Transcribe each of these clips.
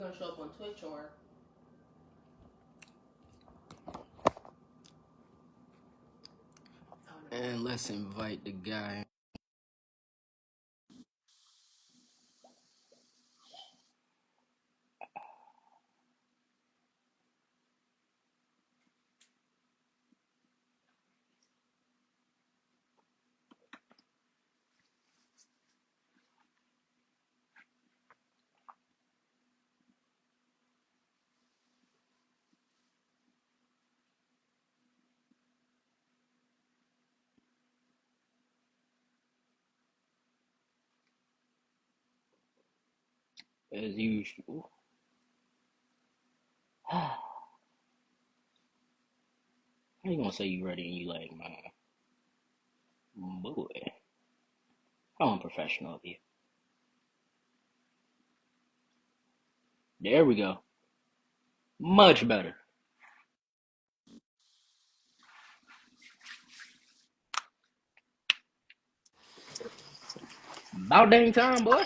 gonna show up on Twitch or And let's invite the guy. As usual. How you gonna say you ready and you like, man? Boy, how unprofessional of you. There we go. Much better. About dang time, boy.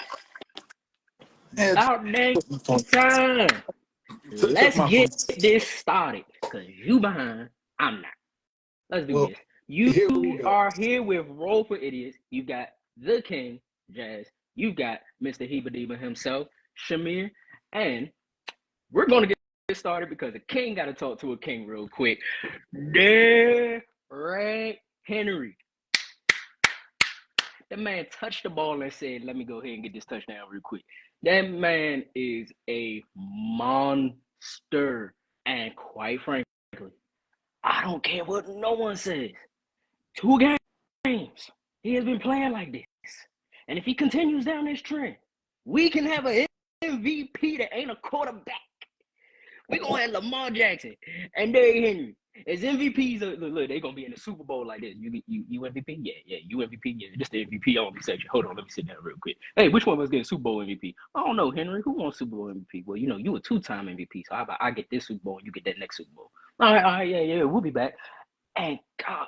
It About dang took my phone. time. Took Let's my phone. get this started. Cause you behind, I'm not. Let's do Well, this. You here we go. are here with Roll for Idiots. You got the King, Jazz. You got Mr. Hebadiba himself, Shamir, and we're gonna get started because a king got to talk to a king real quick. Derrick Henry. That man touched the ball and said, "Let me go ahead and get this touchdown real quick." That man is a monster, and quite frankly, I don't care what no one says. 2 games, he has been playing like this, and if he continues down this trend, we can have an MVP that ain't a quarterback. We're gonna have Lamar Jackson and Derrick Henry as MVPs. Look, they're gonna be in the Super Bowl like this. You MVP? Yeah, you MVP. Yeah, just the MVP only section. Hold on, let me sit down real quick. Hey, which one of us getting Super Bowl MVP? I don't know, Henry. Who wants Super Bowl MVP? Well, you a 2-time MVP, so how about I get this Super Bowl and you get that next Super Bowl? All right, yeah, we'll be back. And God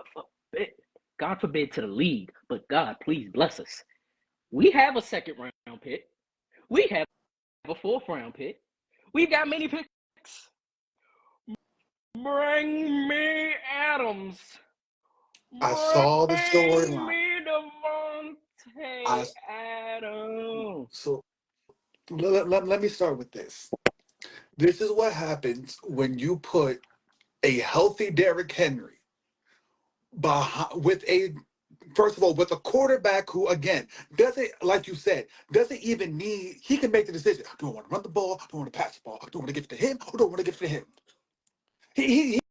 forbid to the league, but God, please bless us. We have a second-round pick. We have a fourth-round pick. We've got many picks. Bring me Adams. I saw the Bring storyline. me Devontae I Adams. so let me start with this. This is what happens when you put a healthy Derrick Henry behind, with a first of all with a quarterback who again doesn't, like you said, doesn't even need. He can make the decision. Do I want to run the ball? Do I want to pass the ball? Do I want to give it to him? Or do I want to give it to him? He's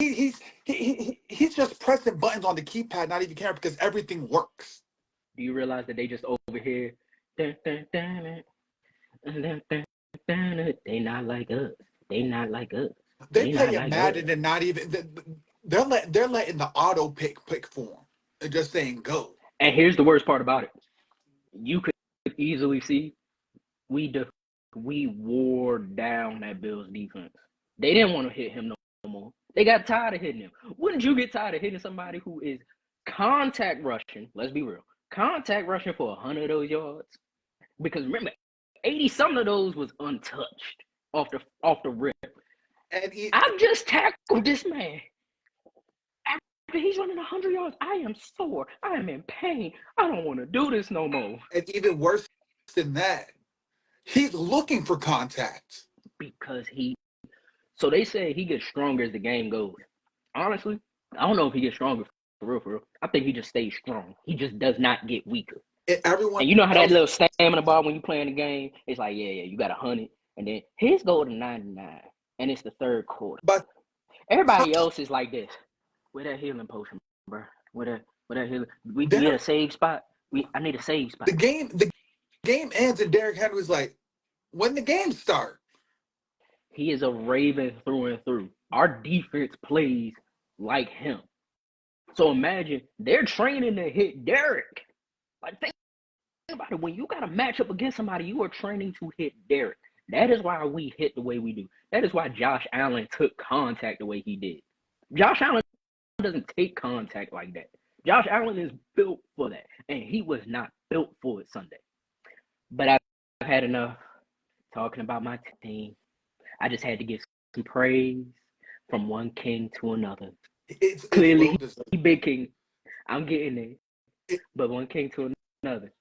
just pressing buttons on the keypad, not even caring because everything works. Do you realize that they just over here? They not like us. They not like us. They They not play it like us. Madden and not even they're letting the auto pick form and just saying go. And here's the worst part about it. You could easily see we wore down that Bills defense. They didn't want to hit him no more. They got tired of hitting him. Wouldn't you get tired of hitting somebody who is contact rushing? Let's be real. Contact rushing for 100 of those yards. Because remember, 80 some of those was untouched off the rip. And I've just tackled this man. After he's running 100 yards, I am sore. I am in pain. I don't want to do this no more. and even worse than that, he's looking for contact. Because so they say he gets stronger as the game goes. Honestly, I don't know if he gets stronger for real. I think he just stays strong. He just does not get weaker. And everyone And you know how that else, little stamina bar when you playing the game, it's like, yeah, you got 100. And then his go to 99. And it's the third quarter. but Everybody else is like this. Where that healing potion, bro? Where that healing? We can get there a save spot. I need a save spot. the game ends and Derrick Henry's like, when the game start. He is a Raven through and through. Our defense plays like him. So imagine they're training to hit Derrick. Like, think about it. When you got to match up against somebody, you are training to hit Derrick. That is why we hit the way we do. That is why Josh Allen took contact the way he did. Josh Allen doesn't take contact like that. Josh Allen is built for that, and he was not built for it Sunday. But I've had enough talking about my team. I just had to give some praise from one king to another. It's Clearly, well deserved. he big king. I'm getting there, It, but one king to another.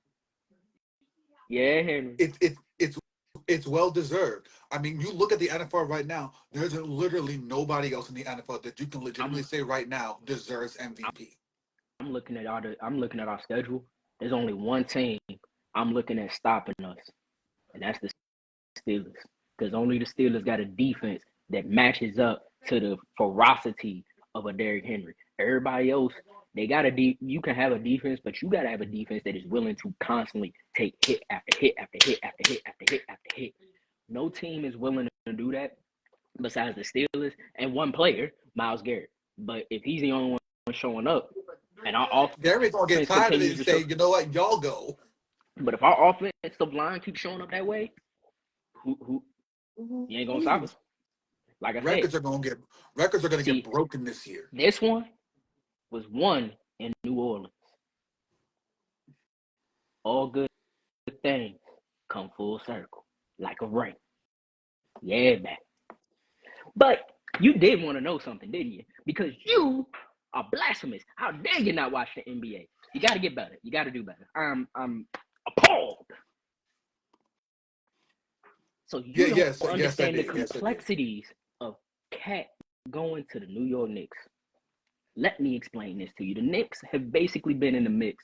Yeah, Henry. it, it, it's it's well deserved. I mean, you look at the NFL right now. There's literally nobody else in the NFL that you can legitimately I'm say right now deserves MVP. I'm looking at our schedule. There's only one team I'm looking at stopping us, and that's the Steelers. Because only the Steelers got a defense that matches up to the ferocity of a Derrick Henry. Everybody else, they got you can have a defense, but you gotta have a defense that is willing to constantly take hit after hit after hit after hit after hit after hit. No team is willing to do that besides the Steelers and one player, Myles Garrett. But if he's the only one showing up and our Gary's gonna get offense tired of it continues and to say, show, you know what, y'all go. but if our offensive line keeps showing up that way, who you ain't gonna stop us. Like I said, Records are gonna get see, broken this year. this one was won in New Orleans. All good things come full circle, like a ring. Yeah, man. But you did want to know something, didn't you? Because you are blasphemous. How dare you not watch the NBA? You got to get better. You got to do better. I'm appalled. So you don't Yes, I understand the did. Yes, I did. complexities of Cat going to the New York Knicks. Let me explain this to you. The Knicks have basically been in the mix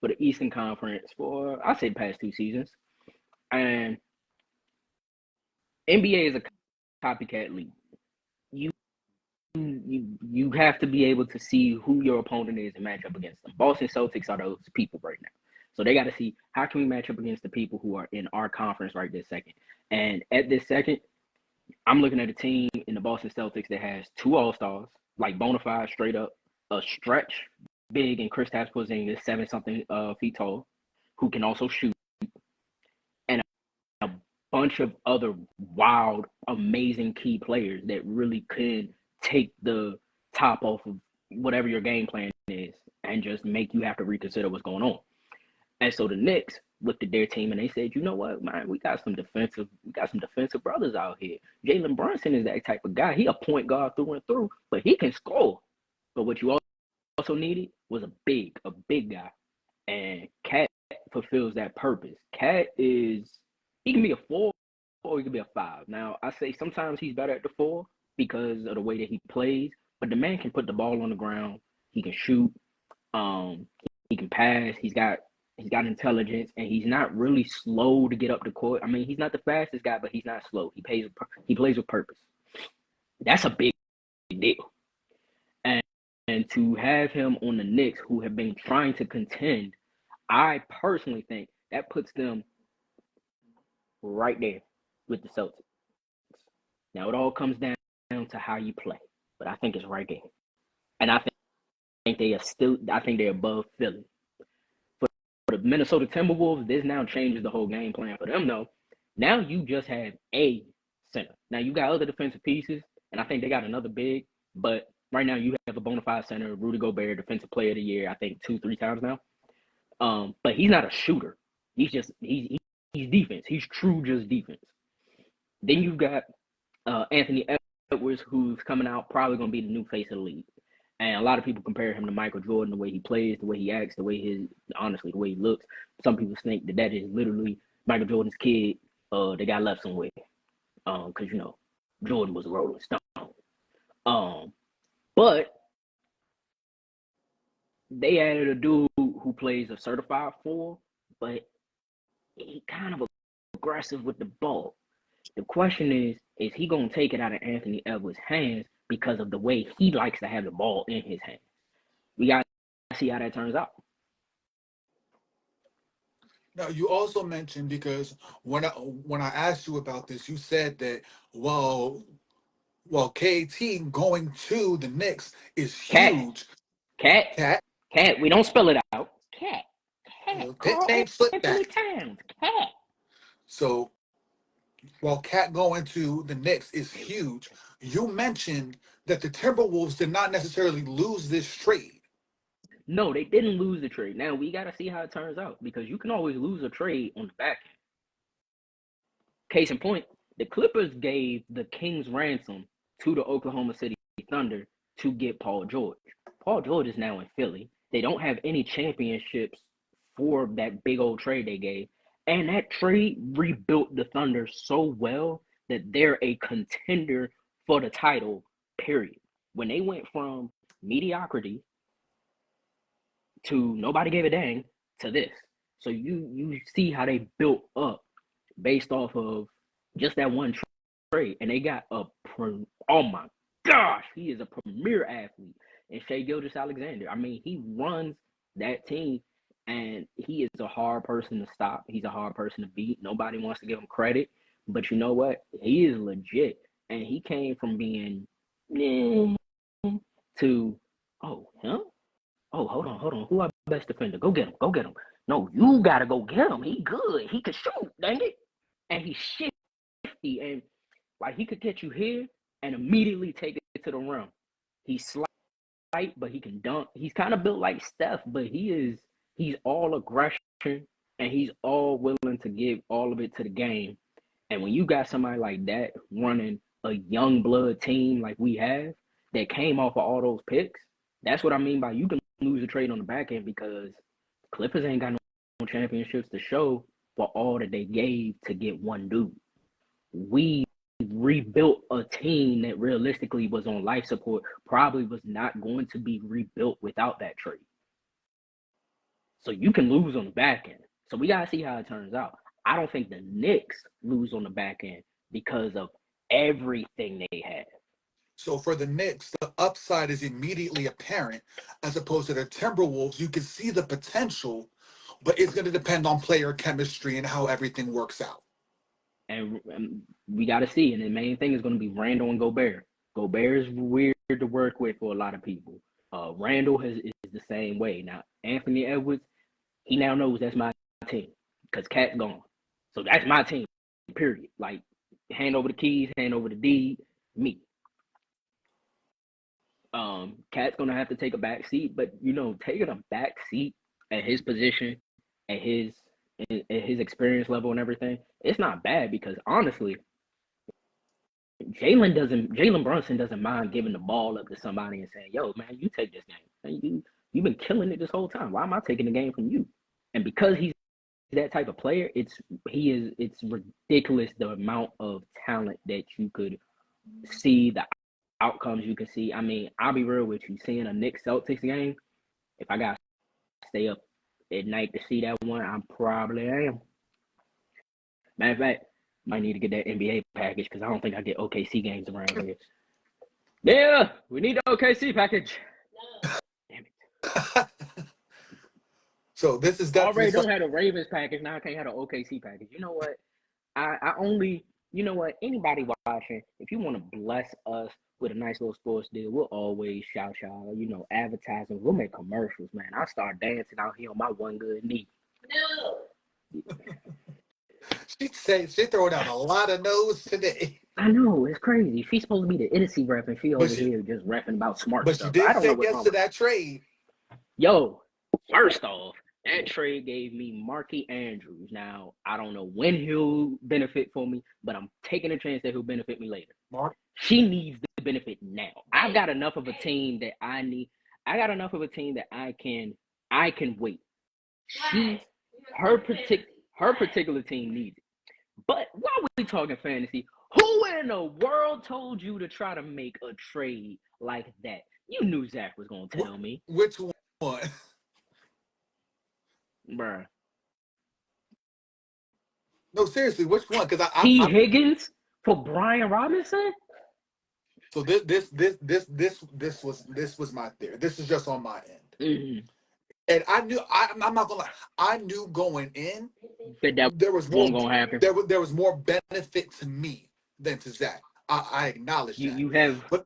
for the Eastern Conference for, I say, the past 2 seasons. And NBA is a copycat league. You you have to be able to see who your opponent is and match up against them. Boston Celtics are those people right now. So they got to see how can we match up against the people who are in our conference right this second. And at this second, I'm looking at a team in the Boston Celtics that has 2 All-Stars, like bona fide, straight up, a stretch big and Kristaps Porzingis, 7-something feet tall, who can also shoot, and a bunch of other wild, amazing key players that really could take the top off of whatever your game plan is and just make you have to reconsider what's going on. And so the Knicks looked at their team and they said, you know what, man, we got some defensive brothers out here. Jalen Brunson is that type of guy. He a point guard through and through, but he can score. But what you also needed was a big guy. And Cat fulfills that purpose. Cat is, he can be a 4 or he can be a 5. Now, I say sometimes he's better at the 4 because of the way that he plays, but the man can put the ball on the ground. He can shoot. He can pass. He's got intelligence, and he's not really slow to get up the court. I mean, he's not the fastest guy, but he's not slow. He plays with purpose. That's a big deal. And to have him on the Knicks, who have been trying to contend, I personally think that puts them right there with the Celtics. Now it all comes down to how you play, but I think it's right there. And I think they're above Philly. For the Minnesota Timberwolves, this now changes the whole game plan for them, though. Now you just have a center. Now you got other defensive pieces, and I think they got another big, but right now you have a bona fide center, Rudy Gobert, Defensive Player of the Year, I think 2-3 times now. But he's not a shooter. He's defense. He's true just defense. Then you've got Anthony Edwards, who's coming out, probably going to be the new face of the league. And a lot of people compare him to Michael Jordan, the way he plays, the way he acts, the way the way he looks. Some people think that is literally Michael Jordan's kid that got left somewhere. Because, Jordan was a Rolling Stone. But they added a dude who plays a certified 4, but he kind of aggressive with the ball. The question is he going to take it out of Anthony Edwards' hands because of the way he likes to have the ball in his hands? We got to see how that turns out. Now, you also mentioned, because when I asked you about this, you said that, well, KT going to the Knicks is huge. Cat. We don't spell it out. Cat. Pit Carl name slip Anthony back. Towns. Cat. So while Cat going to the Knicks is huge, you mentioned that the Timberwolves did not necessarily lose this trade. No, they didn't lose the trade. Now we got to see how it turns out, because you can always lose a trade on the back end. Case in point, The Clippers gave the King's ransom to the Oklahoma City Thunder to get Paul George. Paul George is now in Philly. They don't have any championships for that big old trade they gave. And that trade rebuilt the Thunder so well that they're a contender for the title, period. When they went from mediocrity to nobody gave a dang to this. So you see how they built up based off of just that one trade. And they got oh my gosh, he is a premier athlete. And Shai Gilgeous-Alexander. I mean, he runs that team, and he is a hard person to stop. He's a hard person to beat. Nobody wants to give him credit. But you know what? He is legit. And he came from being to, oh, him? Oh, hold on. Who our best defender? Go get him. No, you got to go get him. He good. He can shoot, dang it. And he's shifty. And, like, he could get you here and immediately take it to the rim. He's slight, but he can dunk. He's kind of built like Steph, but he's all aggression, and he's all willing to give all of it to the game. And when you got somebody like that running a young blood team like we have that came off of all those picks, that's what I mean by you can lose a trade on the back end because Clippers ain't got no championships to show for all that they gave to get one dude. We rebuilt a team that realistically was on life support, probably was not going to be rebuilt without that trade. So you can lose on the back end. So we got to see how it turns out. I don't think the Knicks lose on the back end because of everything they have. So for the Knicks, the upside is immediately apparent, as opposed to the Timberwolves. You can see the potential, but it's going to depend on player chemistry and how everything works out. And we got to see. And the main thing is going to be Randall and Gobert. Gobert is weird to work with for a lot of people. Randall is the same way. Now, Anthony Edwards, he now knows that's my team because Cat's gone. So that's my team, period. Like, hand over the keys, hand over the deed, me. Cat's going to have to take a back seat, but, taking a back seat at his position, at his experience level and everything, it's not bad because, honestly, Jalen Brunson doesn't mind giving the ball up to somebody and saying, yo, man, you take this game. You've been killing it this whole time. Why am I taking the game from you? And because he's that type of player, it's ridiculous the amount of talent that you could see, the outcomes you can see. I mean, I'll be real with you. Seeing a Knicks Celtics game, if I got to stay up at night to see that one, I probably am. Matter of fact, might need to get that NBA package because I don't think I get OKC games around here. Yeah, we need the OKC package. No. Damn it. So this is definitely already don't have a Ravens package. Now I can't have an OKC package. You know what? I only, you know what? Anybody watching, if you want to bless us with a nice little sports deal, we'll always shout y'all. Advertising. We'll make commercials, man. I start dancing out here on my one good knee. No. She throwing out a lot of no's today. I know, it's crazy. She's supposed to be the NC rep, and she over here just rapping about smart stuff. But she did say yes to that trade. Yo, first off, that trade gave me Marky Andrews. Now, I don't know when he'll benefit for me, but I'm taking a chance that he'll benefit me later. She needs the benefit now. I've got enough of a team that I need. I got enough of a team that I can wait. Her particular team needs it. But while we talking fantasy, who in the world told you to try to make a trade like that? You knew Zach was going to tell me. Which one? Bruh. No, seriously, which one? Because Higgins for Brian Robinson? So this was my theory. This is just on my end. Mm-hmm. And I knew, I'm not gonna lie, I knew going in that there was more gonna happen. There was more benefit to me than to Zach. I acknowledge that. You have, but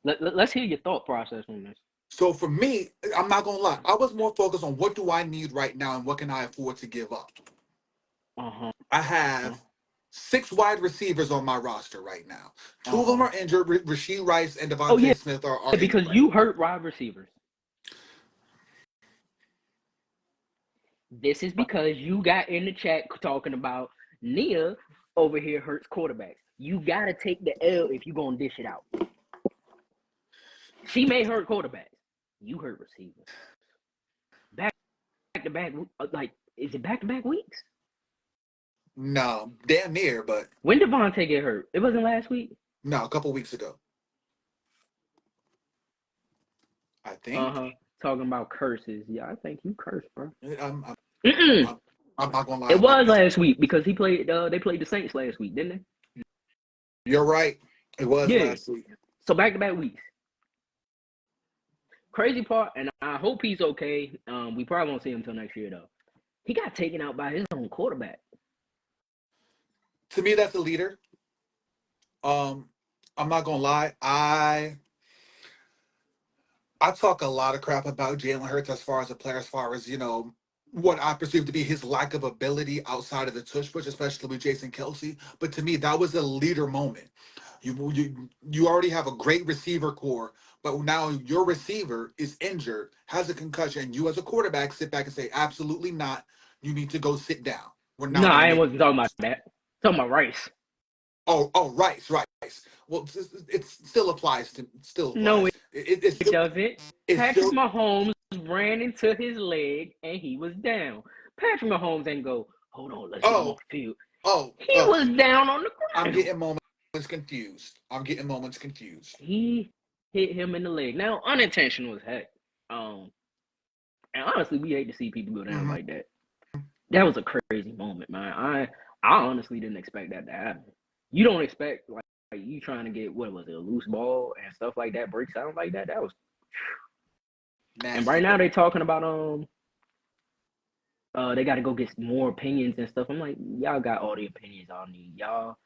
let's hear your thought process on this. So for me, I'm not gonna lie, I was more focused on what do I need right now and what can I afford to give up. I have 6 wide receivers on my roster right now. 2 of them are injured. Rashee Rice and Devontae Smith are because injured you hurt wide receivers. This is because you got in the chat talking about Nia over here hurts quarterbacks. You gotta take the L if you're gonna dish it out. She may hurt quarterbacks. You hurt receivers. Back to back, like, is it back to back weeks? No, damn near, but When did Devontae get hurt? It wasn't last week. no, a couple weeks ago. I think. Talking about curses. Yeah, I think you cursed, bro. I'm Mm-mm. not gonna lie. It was last week because he played. They played the Saints last week, didn't they? You're right. It was last week. So back to back weeks. Crazy part, and I hope he's okay. We probably won't see him until next year though. He got taken out by his own quarterback. To me, that's a leader. I'm not gonna lie. I talk a lot of crap about Jalen Hurts as far as a player, as far as, what I perceive to be his lack of ability outside of the tush push, especially with Jason Kelsey. But to me, that was a leader moment. You already have a great receiver core, but now your receiver is injured, has a concussion. You as a quarterback sit back and say, absolutely not. You need to go sit down. We're not. No, I wasn't talking about that. I'm talking about Rice. Oh, Rice. Well, it still applies to No, it still, doesn't. Patrick still, Mahomes ran into his leg and he was down. Patrick Mahomes ain't go, hold on, let's get him off the field. He was down on the ground. I'm getting moments confused. He hit him in the leg. Now, unintentional as heck. And honestly, we hate to see people go down like that. That was a crazy moment, man. I honestly didn't expect that to happen. You don't expect like you trying to get, what was it, a loose ball and stuff like that, breaks out like that. That was nasty. And right now they're talking about they got to go get more opinions and stuff. I'm like, y'all got all the opinions y'all need. Y'all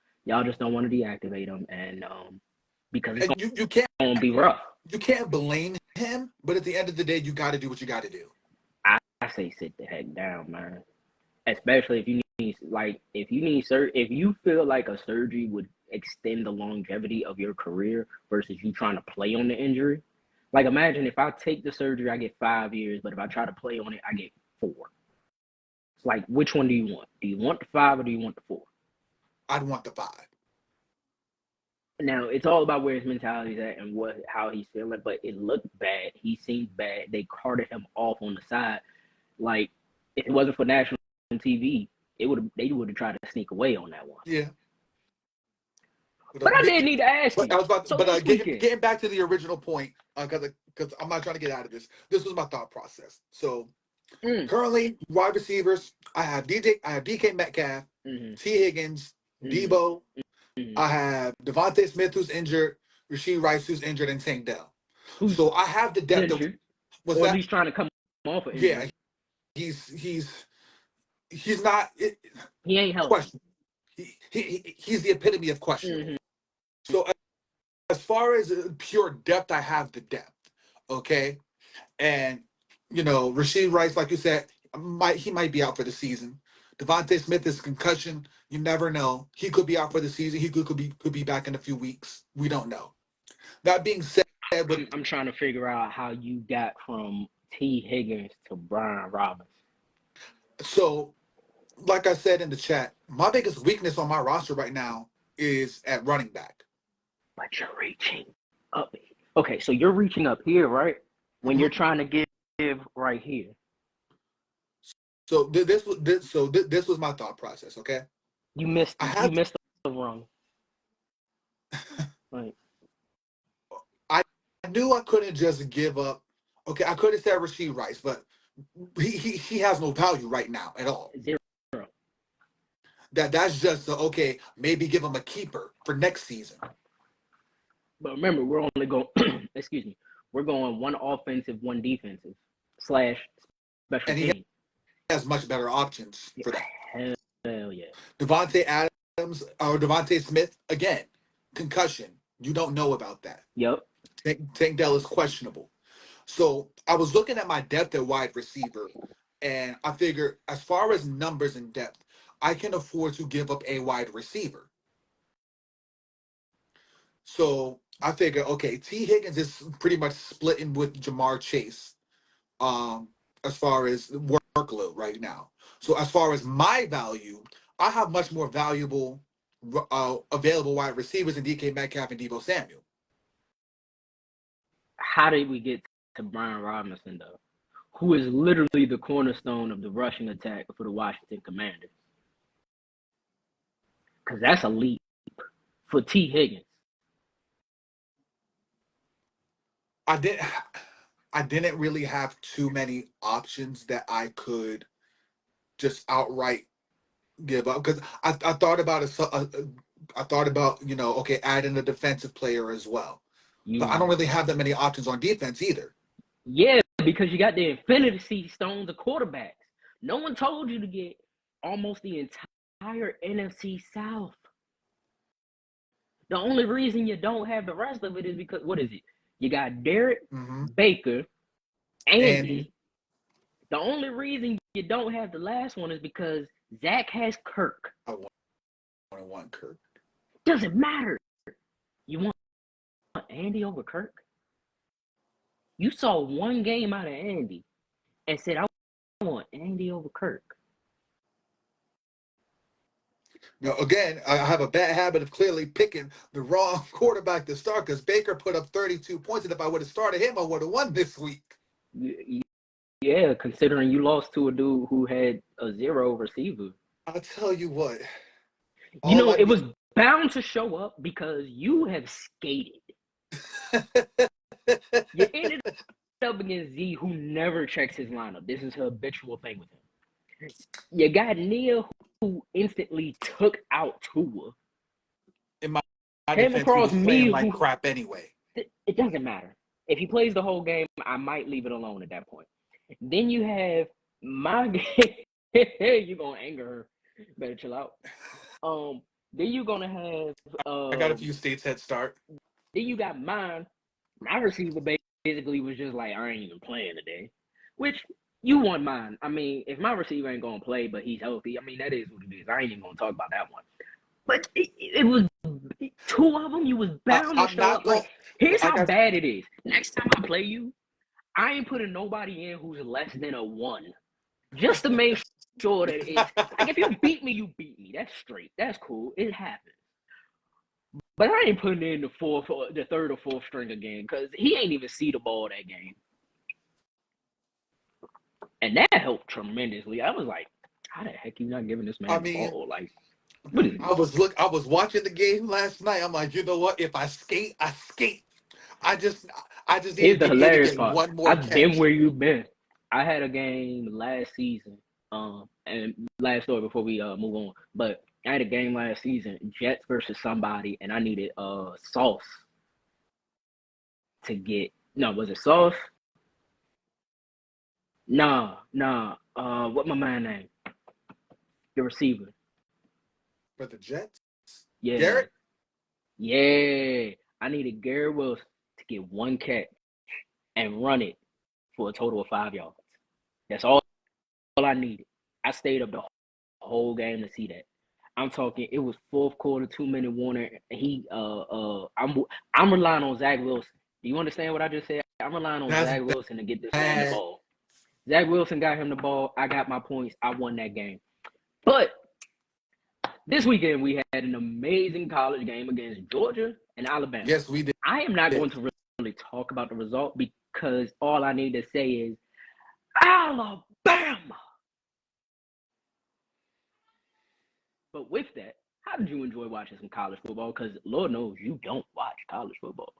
just don't want to deactivate them, and because it's you can't gonna be rough. You can't blame him, but at the end of the day, you got to do what you got to do. I say sit the heck down, man. Especially if you need, like, if you feel like a surgery would extend the longevity of your career versus you trying to play on the injury. Like, imagine if I take the surgery, I get 5 years, but if I try to play on it, I get 4. It's like, which one do you want? Do you want the 5 or do you want the 4? I'd want the 5. Now, it's all about where his mentality is at and how he's feeling, but it looked bad. He seemed bad. They carted him off on the side. Like, if it wasn't for national TV, they would have tried to sneak away on that one. Yeah. But I did need to ask you. Getting back to the original point, because I'm not trying to get out of this. This was my thought process. So currently, wide receivers, I have DK Metcalf, T. Higgins, Debo. I have Devontae Smith, who's injured, Rashee Rice, who's injured, and Tank Dell. So I have the depth. Or at least trying to come off of injury. Yeah, he's not. He ain't healthy. He's the epitome of questionable. So as far as pure depth, I have the depth. Okay, and Rashee Rice, like you said, he might be out for the season. Devontae Smith is concussion. You never know. He could be out for the season. He could be back in a few weeks. We don't know. That being said, I'm trying to figure out how you got from T. Higgins to Brian Robinson. So, like I said in the chat, my biggest weakness on my roster right now is at running back. But you're reaching up. Okay, so you're reaching up here, right? When you're trying to give right here. So this was my thought process. Okay, you missed the run. Right. I knew I couldn't just give up. Okay, I could have said Rashee Rice, but he has no value right now at all. 0. That's just okay. Maybe give him a keeper for next season. But remember, we're only going. Excuse me. We're going one offensive, one defensive / special and team. He has much better options for that. Hell yeah. Devontae Adams or Devontae Smith, again, concussion. You don't know about that. Yep. Tank Dell is questionable. So I was looking at my depth at wide receiver, and I figured as far as numbers and depth, I can afford to give up a wide receiver. So I figure, okay, T. Higgins is pretty much splitting with Jamar Chase as far as workload right now. So as far as my value, I have much more valuable available wide receivers in DK Metcalf and Deebo Samuel. How did we get to Brian Robinson, though, who is literally the cornerstone of the rushing attack for the Washington Commanders? Because that's a leap for T. Higgins. I didn't really have too many options that I could just outright give up, because I thought about I thought about, okay, adding a defensive player as well. But I don't really have that many options on defense either. Yeah, because you got the Infinity Stones of quarterbacks. No one told you to get almost the entire NFC South. The only reason you don't have the rest of it is because, what is it? You got Derek, Baker, Andy. The only reason you don't have the last one is because Zach has Kirk. I want Kirk. Doesn't matter. You want Andy over Kirk? You saw one game out of Andy and said, I want Andy over Kirk. Now, again, I have a bad habit of clearly picking the wrong quarterback to start, because Baker put up 32 points, and if I would have started him, I would have won this week. Yeah, considering you lost to a dude who had a 0 receiver. I'll tell you what. It was bound to show up because you have skated. You ended up against Z, who never checks his lineup. This is her habitual thing with him. You got Nia, who instantly took out Tua. In my defense, across he was playing like crap anyway. It doesn't matter. If he plays the whole game, I might leave it alone at that point. Then you have my game. You're going to anger her. Better chill out. Then you're going to have... I got a few states head start. Then you got mine. My receiver basically was just like, I ain't even playing today. Which, you want mine. I mean, if my receiver ain't going to play, but he's healthy, I mean, that is what it is. I ain't even going to talk about that one. But it was... Two of them, you was bound to show up. Like, here's how bad it is. Next time I play you, I ain't putting nobody in who's less than a 1. Just to make sure that it's like, if you beat me, you beat me. That's straight. That's cool. It happens. But I ain't putting in the third or fourth string again, because he ain't even see the ball that game. And that helped tremendously. I was like, how the heck you not giving this man the ball? Like, what is it? I was watching the game last night. I'm like, you know what? If I skate, I skate. I just Here's the hilarious part. One more I've been where you've been. I had a game last season, and last story before we move on. But I had a game last season, Jets versus somebody, and I needed Sauce to get. No, was it Sauce? Nah. What my man name? The receiver. For the Jets? Yeah. Garrett? Yeah. I needed Garrett Wilson to get one catch and run it for a total of 5 yards. That's all I needed. I stayed up the whole game to see that. I'm talking, it was fourth quarter, 2-minute warning. I'm relying on Zach Wilson. Do you understand what I just said? I'm relying on Zach Wilson to get this man the ball. Zach Wilson got him the ball. I got my points. I won that game. But this weekend we had an amazing college game against Georgia and Alabama. Yes, we did. I am not going to really talk about the result, because all I need to say is Alabama. But with that, how did you enjoy watching some college football? Because Lord knows you don't watch college football.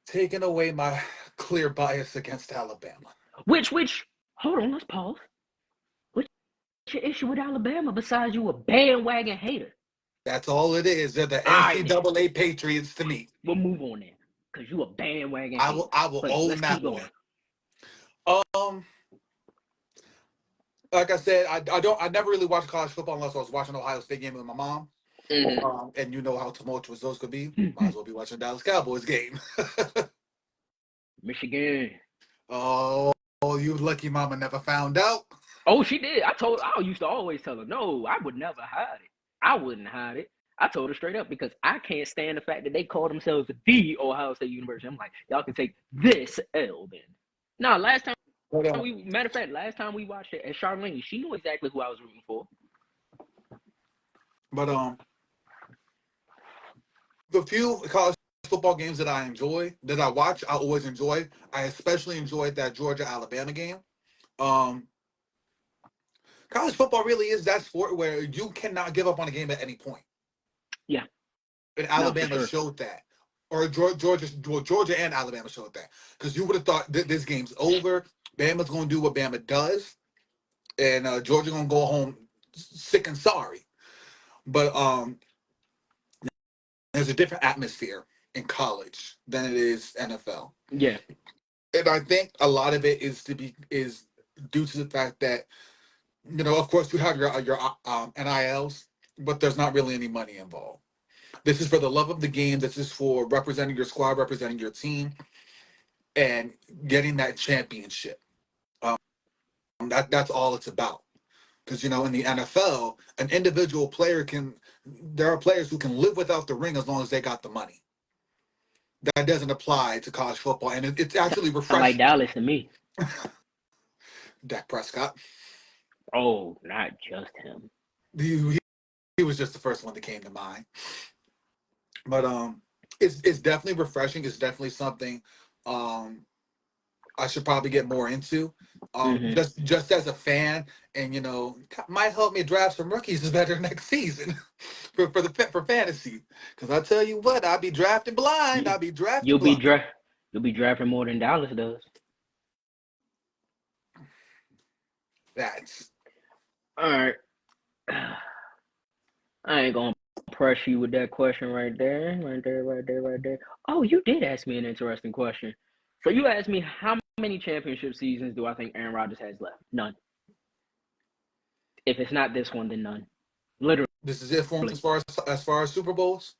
Taking away my clear bias against Alabama. Which, hold on, let's pause. What's your issue with Alabama besides you a bandwagon hater? That's all it is. They're the NCAA Patriots to me. We'll move on then, because you a bandwagon hater. I will own that one. Like I said, I never really watched college football unless I was watching Ohio State game with my mom. Mm-hmm. And you know how tumultuous those could be. Might as well be watching a Dallas Cowboys game. Michigan. Oh, you lucky mama never found out. Oh, she did. I used to always tell her, no, I would never hide it. I wouldn't hide it. I told her straight up, because I can't stand the fact that they call themselves the Ohio State University. I'm like, y'all can take this L then. No, last time we watched it at Charlene, she knew exactly who I was rooting for. But The few college football games that I watch, I always enjoy. I especially enjoyed that Georgia Alabama game. Um, College football really is that sport where you cannot give up on a game at any point. Yeah, And no, for Alabama sure. showed that, or Georgia and Alabama showed that, because you would have thought this game's over. Bama's going to do what Bama does, and Georgia going to go home sick and sorry. But there's a different atmosphere in college than it is NFL, Yeah, and I think a lot of it is due to the fact that, of course, you have your NILs, but there's not really any money involved. This is for the love of the game. This is for representing your squad, representing your team, and getting that championship. Um, that's all it's about. Because in the NFL, an individual player can. There are players who can live without the ring as long as they got the money. That doesn't apply to college football, and it's actually sound like refreshing. Dallas to me. Dak Prescott, Oh, not just him. he was just the first one that came to mind. But it's definitely refreshing. It's definitely something um I should probably get more into. Hmm. Just as a fan, and might help me draft some rookies is better next season for fantasy. Because I tell you what, I'll be drafting blind. You, I'll be drafting you'll be blind. dra- you'll be drafting more than Dallas does. That's All right. I ain't gonna press you with that question right there, right there, right there, right there. Oh, you did ask me an interesting question. So you asked me how many championship seasons do I think Aaron Rodgers has left? None. If it's not this one, then none. Literally. this is it for him as far as Super Bowls.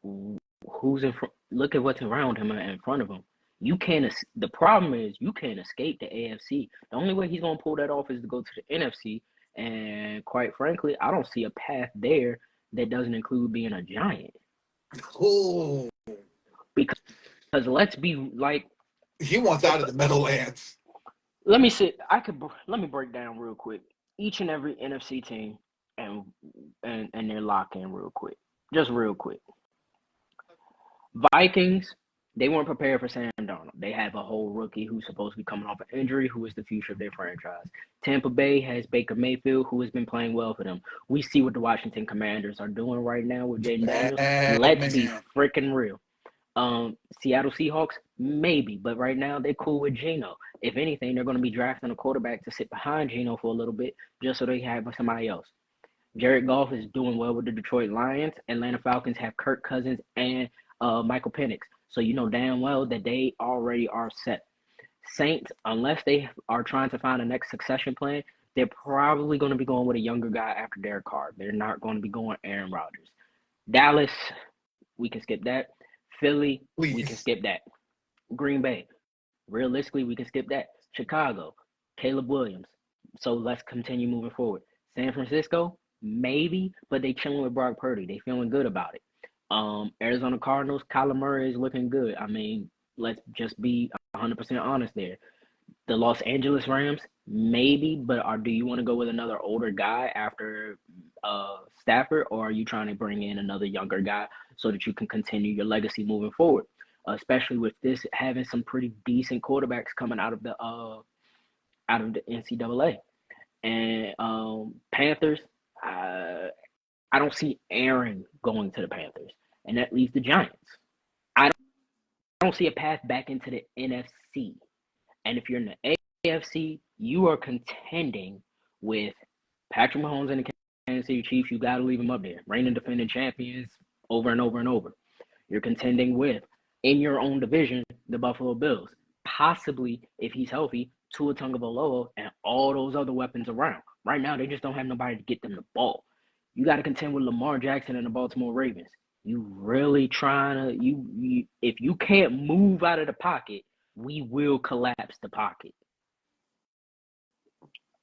Who's in front? Look at what's around him and in front of him. You can't. The problem is you can't escape the AFC. The only way he's gonna pull that off is to go to the NFC. And quite frankly, I don't see a path there that doesn't include being a giant. Ooh, Because let's be like, he wants out of the Meadowlands. let me sit. Let me break down real quick each and every NFC team and and their lock in real quick, just real quick. Vikings, they weren't prepared for Sam Darnold. They have a whole rookie who's supposed to be coming off an injury, who is the future of their franchise. Tampa Bay has Baker Mayfield, who has been playing well for them. We see what the Washington Commanders are doing right now with Jaden Daniels. Bad Let's be man. freaking real. Seattle Seahawks, maybe, but right now they're cool with Geno. If anything, they're going to be drafting a quarterback to sit behind Geno for a little bit, just so they have somebody else. Jared Goff is doing well with the Detroit Lions. Atlanta Falcons have Kirk Cousins and Michael Penix. So you know damn well that they already are set. Saints, unless they are trying to find a next succession plan, they're probably going to be going with a younger guy after Derek Carr. They're not going to be going Aaron Rodgers. Dallas, we can skip that. Philly, we can Please. skip that. Green Bay, realistically, we can skip that. Chicago, Caleb Williams. So let's continue moving forward. San Francisco, maybe, but they chilling with Brock Purdy. They feeling good about it. Arizona Cardinals, Kyler Murray is looking good. I mean, let's just be 100% honest there. The Los Angeles Rams, maybe, but do you want to go with another older guy after Stafford, or are you trying to bring in another younger guy so that you can continue your legacy moving forward? Especially with this having some pretty decent quarterbacks coming out of the NCAA. And Panthers, I don't see Aaron going to the Panthers, and that leaves the Giants. I don't see a path back into the NFC. And if you're in the AFC, you are contending with Patrick Mahomes and the Kansas City Chiefs. You got to leave them up there, reigning defending champions over and over and over. You're contending with, in your own division, the Buffalo Bills. Possibly, if he's healthy, Tua Tagovailoa and all those other weapons around. Right now, they just don't have nobody to get them the ball. You got to contend with Lamar Jackson and the Baltimore Ravens. You really trying to if you can't move out of the pocket, we will collapse the pocket.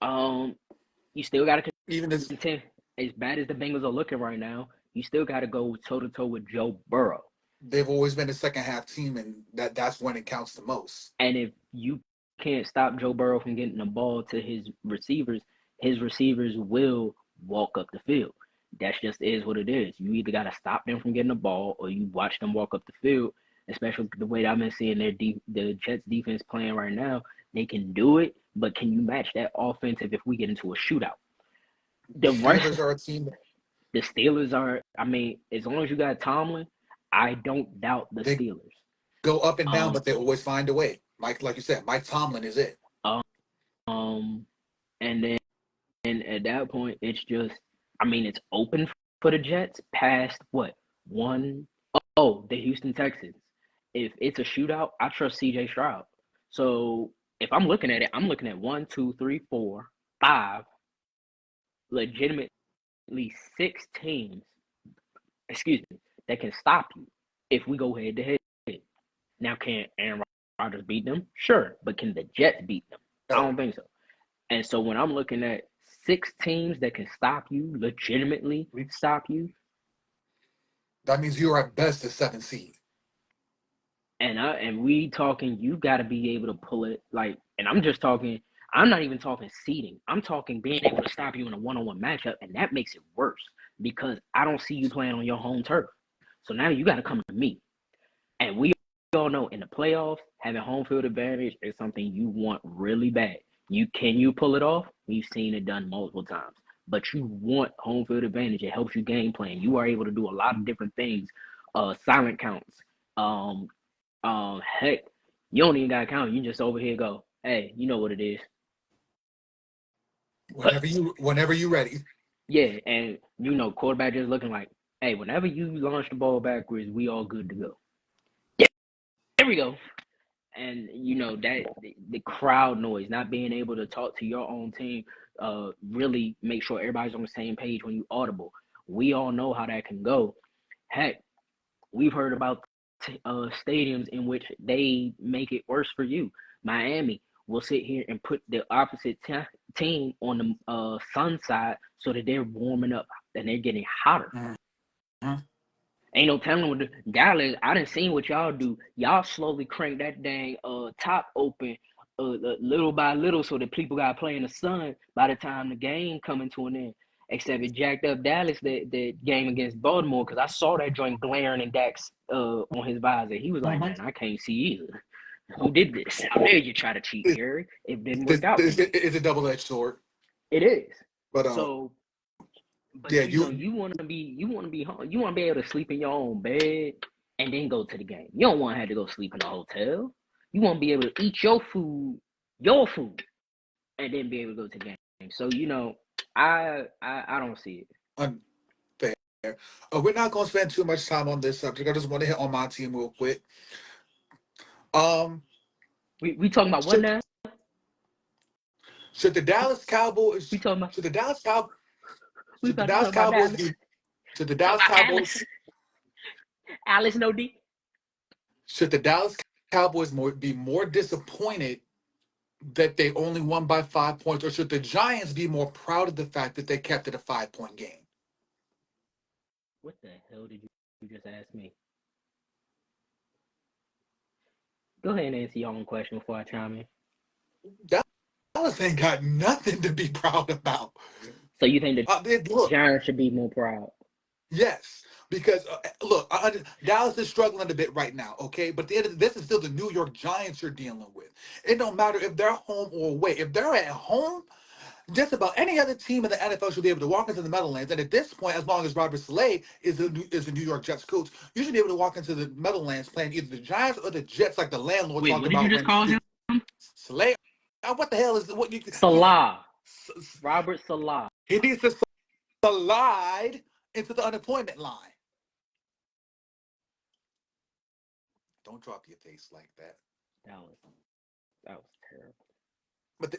You still got to Even as contend. As bad as the Bengals are looking right now, you still got to go toe to toe with Joe Burrow. they've always been a second half team, and that's when it counts the most. And if you can't stop Joe Burrow from getting the ball to his receivers will walk up the field. That's just is what it is. You either got to stop them from getting the ball, or you watch them walk up the field. Especially the way I've been seeing the Jets defense playing right now, they can do it. But can you match that offensive if we get into a shootout? The The rest, Steelers are a team that the Steelers are. I mean, as long as you got Tomlin, I don't doubt the they Steelers. go up and down, Um, but they always find a way. Mike, like you said, Mike Tomlin is it. um, and then at that point, it's just. I mean, it's open for the Jets past what one oh, the Houston Texans. If it's a shootout, I trust CJ Stroud. So if I'm looking at it, I'm looking at 1, 2, 3, 4, 5 legitimately 6 teams, excuse me, that can stop you if we go head to head. Now, can Aaron Rodgers beat them? Sure. But can the Jets beat them? I No, don't think so. And so when I'm looking at 6 teams that can stop you, legitimately stop you, that means you're at best a 7 seed. and we talking, you got to be able to pull it like, and I'm just talking. I'm not even talking seeding. I'm talking being able to stop you in a one-on-one matchup, and that makes it worse because I don't see you playing on your home turf. So now you got to come to me, and we all know in the playoffs having home field advantage is something you want really bad. You pull it off? We've seen it done multiple times, but you want home field advantage. It helps you game plan. You are able to do a lot of different things, silent counts, um, heck, you don't even gotta count. You just over here go, hey, you know what it is. Whenever you ready. Yeah, and quarterback just looking like, hey, whenever you launch the ball backwards, we all good to go. Yeah, there we go. And that the crowd noise, not being able to talk to your own team, really make sure everybody's on the same page when you audible. We all know how that can go. Heck, we've heard about stadiums in which they make it worse for you. Miami will sit here and put the opposite team on the sun side so that they're warming up and they're getting hotter. Mm-hmm. Ain't no telling with the Dallas. I done seen what y'all do. Y'all slowly crank that dang top open little by little so that people got to play in the sun by the time the game coming to an end. Except it jacked up Dallas the game against Baltimore because I saw that joint glaring in Dak's on his visor. He was like, Mm-hmm. man, I can't see either. Who did this? How dare you try to cheat, Gary? It didn't work out. It's a double-edged sword. It is. But So, but yeah, you want to be home. You want to be able to sleep in your own bed and then go to the game. You don't want to have to go sleep in a hotel. You want to be able to eat your food, and then be able to go to the game. So I don't see it. unfair. We're not gonna spend too much time on this subject. I just want to hit on my team real quick. Um, We talking about what should now? should the Dallas Cowboys We talking about should the Dallas Cow we should the about to Dallas talk about Cowboys Dallas. be should the Talk Dallas about Cowboys Alice no D. should the Dallas Cowboys be more disappointed that they only won by 5 points, or should the Giants be more proud of the fact that they kept it a 5 point game? What the hell did you just ask me? Go ahead and answer your own question before I chime in. Dallas ain't got nothing to be proud about. So you think the Look, Giants should be more proud? yes, because look, Dallas is struggling a bit right now, okay? But the end of this is still the New York Giants you're dealing with. It don't matter if they're home or away. If they're at home, just about any other team in the NFL should be able to walk into the Meadowlands. And at this point, as long as Robert Saleh is the New York Jets coach, you should be able to walk into the Meadowlands playing either the Giants or the Jets, like the landlord Wait, talked what did you about just when call him? Saleh. What the hell is what you? Salah. Robert Salah. He needs to slide into the unemployment line. Don't drop your face like that. That was terrible. But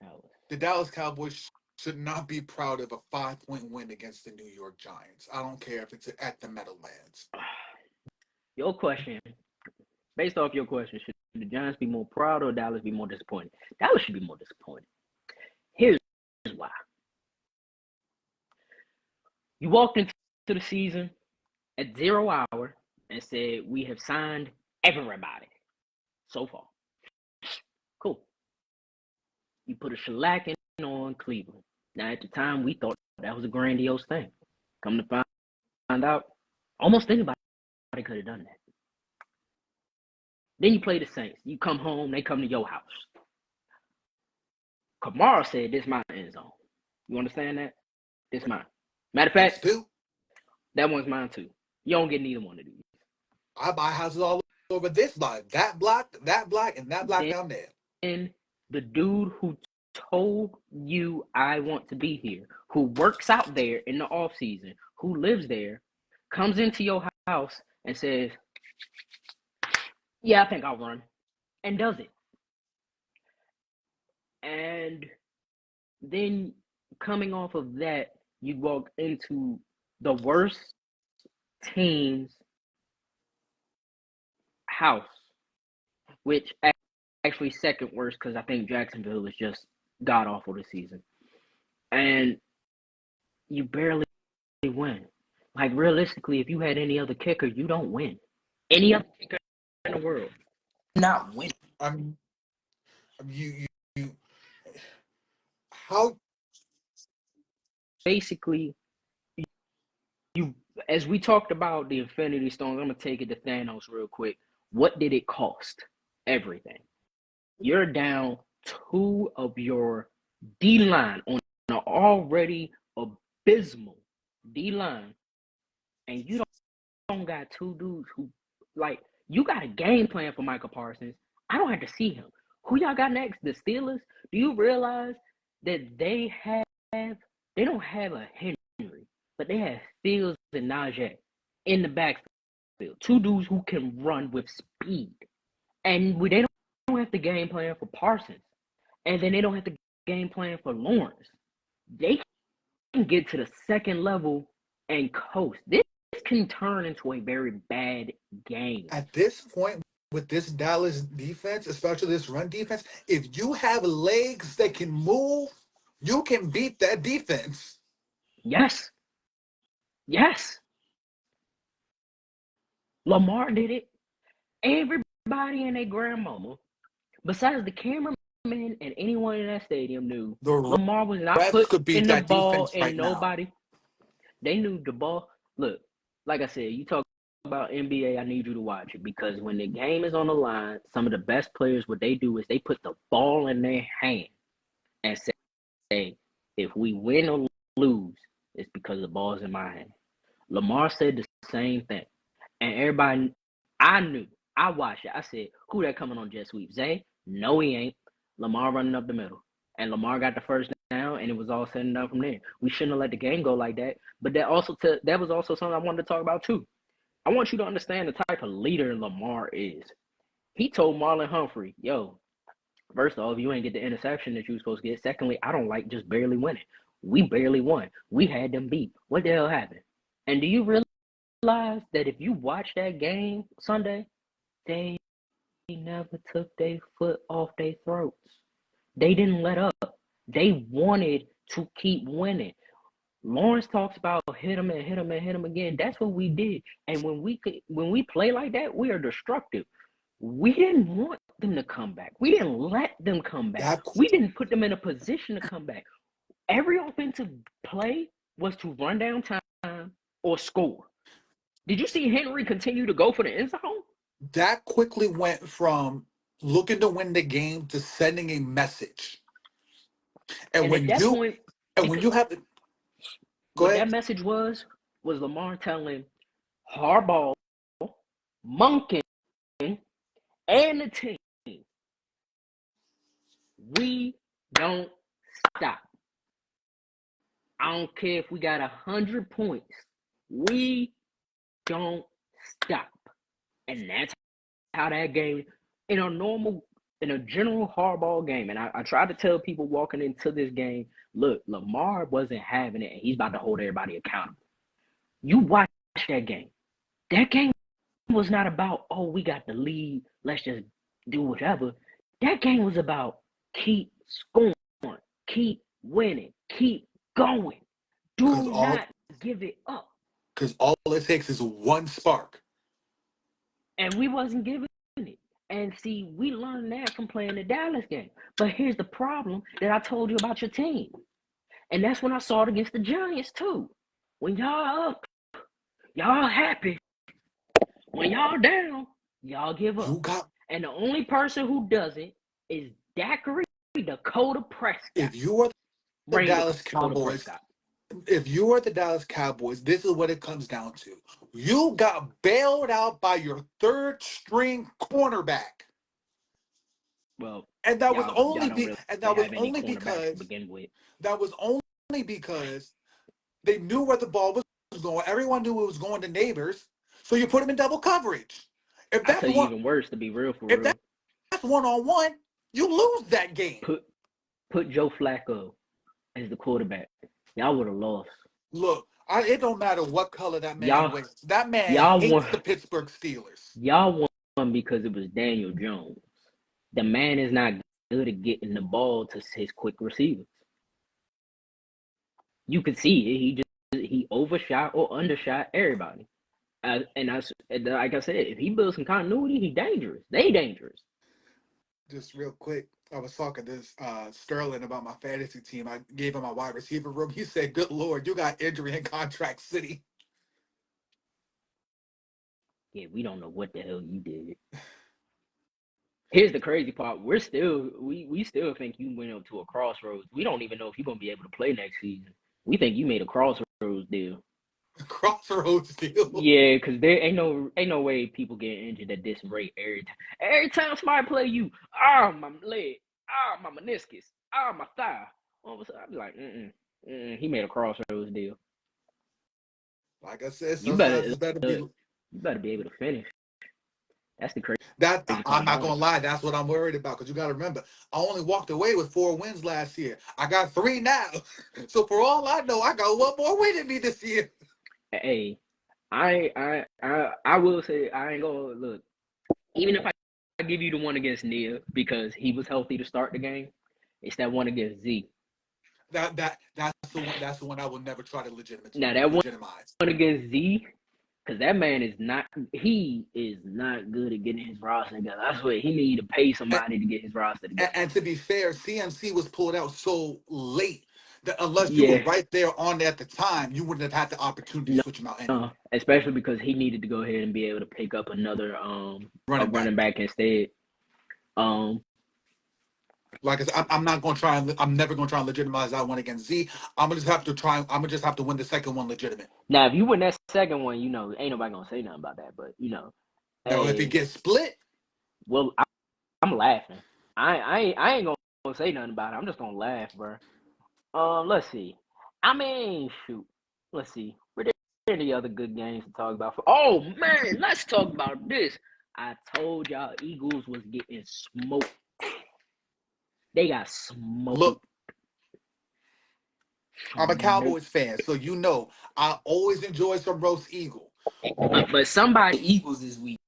That was the Dallas Cowboys should not be proud of a 5 point win against the New York Giants. I don't care if it's at the Meadowlands. your question. Based off your question, should the Giants be more proud or Dallas be more disappointed? Dallas should be more disappointed. Here's why. You walked into the season at 0 hour and said, we have signed everybody so far. Cool. You put a shellacking on Cleveland. Now, at the time, we thought that was a grandiose thing. Come to find out, almost anybody could have done that. Then you play the Saints. You come home, they come to your house. Kamara said, "This my end zone." You understand that? This mine. Matter of fact, Still, that one's mine too. You don't get neither one of these. I buy houses all over this block, that block, and that block down there. And the dude who told you I want to be here, who works out there in the off season, who lives there, comes into your house and says, "Yeah, I think I'll run," and does it. And then coming off of that, you walk into the worst team's house, which actually second worst because I think Jacksonville is just god awful this season, and you barely win. Like realistically, if you had any other kicker, you don't win. Any other kicker in the world, not win. You how Basically, you as we talked about the Infinity Stones, I'm gonna take it to Thanos real quick. What did it cost? Everything. You're down two of your D line on an already abysmal D line, and you don't got two dudes who like you got a game plan for Michael Parsons. I don't have to see him. Who y'all got next? The Steelers? Do you realize that they don't have a Henry, but they have Fields and Najee in the backfield. Two dudes who can run with speed. And they don't have the game plan for Parsons. And then they don't have the game plan for Lawrence. They can get to the second level and coast. This can turn into a very bad game. At this point with this Dallas defense, especially this run defense, if you have legs that can move, you can beat that defense. Yes. Lamar did it. Everybody and their grandmama, besides the cameraman and anyone in that stadium, knew Lamar was not putting the ball in nobody. They knew the ball. Look, like I said, you talk about NBA, I need you to watch it because when the game is on the line, some of the best players, what they do is they put the ball in their hand and say, if we win or lose, it's because the ball's in my hand. Lamar said the same thing. And everybody, I watched it. I said, who that coming on jet sweep? Zay? No, he ain't. Lamar running up the middle. And Lamar got the first down, and it was all said and done from there. We shouldn't have let the game go like that. But that was also something I wanted to talk about too. I want you to understand the type of leader Lamar is. He told Marlon Humphrey, yo, first off, you ain't get the interception that you were supposed to get. Secondly, I don't like just barely winning. We barely won. We had them beat. What the hell happened? And do you realize that if you watch that game Sunday, they never took their foot off their throats. They didn't let up. They wanted to keep winning. Lawrence talks about hit him and hit him and hit him again. That's what we did. And when we play like that, we are destructive. We didn't want them to come back. We didn't let them come back. We didn't put them in a position to come back. Every offensive play was to run down time or score. Did you see Henry continue to go for the end zone? That quickly went from looking to win the game to sending a message. And when at that point, when you have to go ahead. That message was Lamar telling Harbaugh, Monken, and the team, we don't stop. I don't care if we got 100 points. We don't stop. And that's how that game, in a general hardball game, and I try to tell people walking into this game, look, Lamar wasn't having it, and he's about to hold everybody accountable. You watch that game. That game was not about, oh, we got the lead, let's just do whatever. That game was about keep scoring, keep winning, keep going. Do not give it up. Because all it takes is one spark. And we wasn't giving it. And see, we learned that from playing the Dallas game. But here's the problem that I told you about your team. And that's when I saw it against the Giants too. When y'all up, y'all happy. When y'all down, y'all give You up. got And the only person who does it is Daiquiri Dakota Prescott. if you are the Bring Dallas Dakota Cowboys, Prescott. if you are the Dallas Cowboys, this is what it comes down to. You got bailed out by your third string cornerback. Well, And that was y'all only don't be really and that was have any only cornerbacks to because begin with. that was only because they knew where the ball was going. Everyone knew it was going to Neighbors, so you put him in double coverage. If I that's tell you one, even worse, to be real for if real. that's 1-on-1, you lose that game. Put Joe Flacco as the quarterback. Y'all would have lost. Look, it don't matter what color that man Y'all wears. That man y'all hates won. the Pittsburgh Steelers. Y'all won because it was Daniel Jones. The man is not good at getting the ball to his quick receivers. You could see it. He overshot or undershot everybody. And like I said, if he builds some continuity, he's dangerous. They dangerous. Just real quick, I was talking to Sterling about my fantasy team. I gave him my wide receiver room. He said, "Good Lord, you got injury in contract city." Yeah, we don't know what the hell you did. Here's the crazy part. We still think you went up to a crossroads. We don't even know if you're gonna be able to play next season. We think you made a crossroads deal. Crossroads deal. Yeah, because there ain't no way people get injured at this rate every time. Every time somebody play you, my leg, my meniscus, my thigh. All of a sudden, I'd be like, he made a crossroads deal. Like I said, You sometimes better it's better you better be able to finish. That's the crazy I'm part not about gonna it. lie, that's what I'm worried about. Because you got to remember, I only walked away with 4 wins last year. I got 3 now, so for all I know, I got 1 more win in me this year. Hey, I will say I ain't gonna look. Even if I give you the one against Nia because he was healthy to start the game, it's that one against Z. That's the one I will never try to Now that one legitimize. against Z, because that man is not good at getting his roster together. I swear he need to pay somebody to get his roster together. And to be fair, CMC was pulled out so late that unless you were Yeah, right there on it at the time, you wouldn't have had the opportunity to switch him out anyway. especially because he needed to go ahead and be able to pick up another running back instead. Like I said, I'm not gonna try and I'm never gonna try and legitimize that one against Z. I'm gonna just have to win the second one legitimate. Now, if you win that second one, ain't nobody gonna say nothing about that. But Now if it gets split, well, I'm laughing. I ain't gonna say nothing about it. I'm just gonna laugh, bro. Let's see. I mean, shoot. Let's see. Were there any other good games to talk about? Oh man, let's talk about this. I told y'all Eagles was getting smoked. They got smoked. look, I'm a Cowboys fan, so you know I always enjoy some roast eagle. But somebody Eagles this week.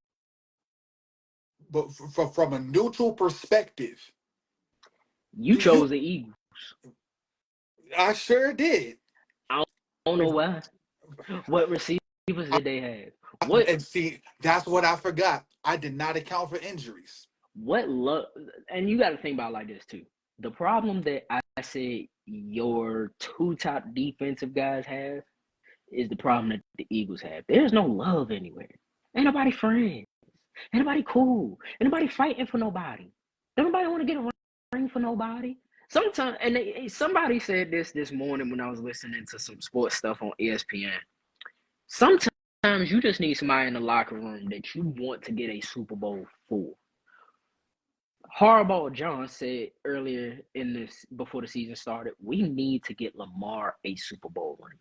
But from a neutral perspective, You chose the Eagles. I sure did. I don't know why. What receivers did they have? What And see, that's what I forgot. I did not account for injuries. what luck? And you got to think about it like this too. The problem that I said your 2 top defensive guys have is the problem that the Eagles have. There's no love anywhere. Ain't nobody friends. Ain't nobody cool. Ain't nobody fighting for nobody. Don't nobody want to get a ring for nobody. Sometimes, and somebody said this morning when I was listening to some sports stuff on ESPN. Sometimes you just need somebody in the locker room that you want to get a Super Bowl for. Harbaugh John said earlier in this before the season started, we need to get Lamar a Super Bowl ring.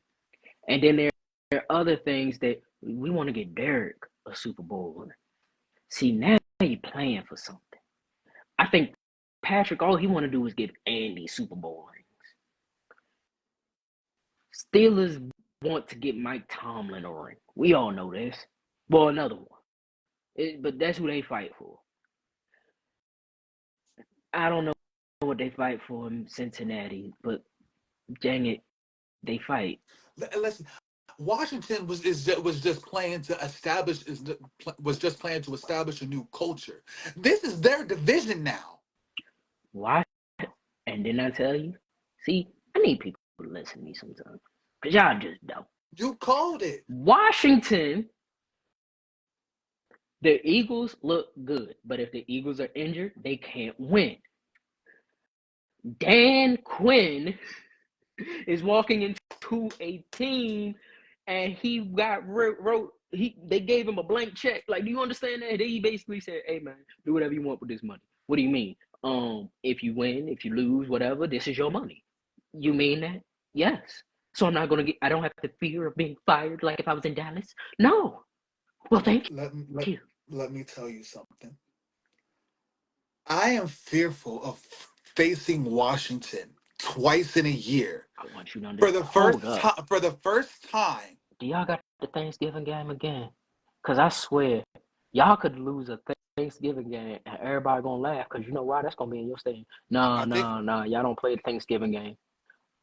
And then there are other things that we want to get Derek a Super Bowl ring. See, now you're playing for something. I think Patrick, all he want to do is give Andy Super Bowl rings. Steelers want to get Mike Tomlin a ring. We all know this. Well, another one. But that's who they fight for. I don't know what they fight for in Cincinnati, but dang it, they fight. Listen, Washington was just playing to establish a new culture. This is their division now. Why? And didn't I tell you? See, I need people to listen to me sometimes. Because y'all just don't. You called it. Washington, the Eagles look good. But if the Eagles are injured, they can't win. Dan Quinn is walking into a team and he got wrote they gave him a blank check. Like, do you understand that? He basically said, "Hey man, do whatever you want with this money." What do you mean? If you win, if you lose, whatever, this is your money. You mean that? Yes. So I don't have the fear of being fired like if I was in Dallas. No. Well, thank you. Let me tell you something. I am fearful of facing Washington twice in a year. I want you to For understand. the first time. Do y'all got the Thanksgiving game again? Because I swear, y'all could lose a Thanksgiving game and everybody gonna laugh because you know why? That's gonna be in your stadium. No, y'all don't play the Thanksgiving game.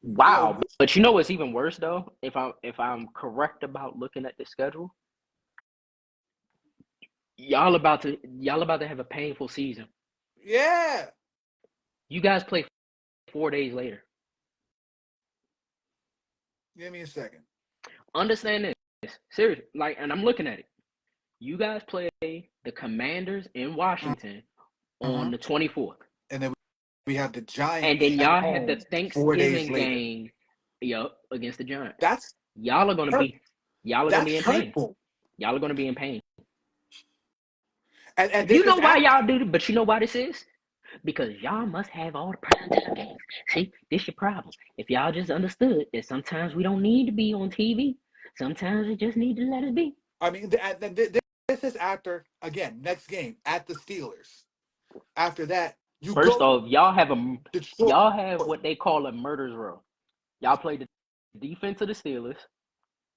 Wow. But you know what's even worse though? If I'm correct about looking at the schedule, y'all about to have a painful season. Yeah. You guys play 4 days later. Give me a second. Understand this. Seriously. Like, and I'm looking at it. You guys play the Commanders in Washington on the 24th. And then we have the Giants. And then y'all have the Thanksgiving game against the Giants. Y'all are gonna be in pain. Y'all are gonna be in pain. And you know why y'all do it, but you know why this is? Because y'all must have all the primetime games. See, this your problem. If y'all just understood that sometimes we don't need to be on TV. Sometimes we just need to let it be. I mean, this is after, again, next game at the Steelers. After that, First off, y'all have what they call a murder's row. Y'all play the defense of the Steelers.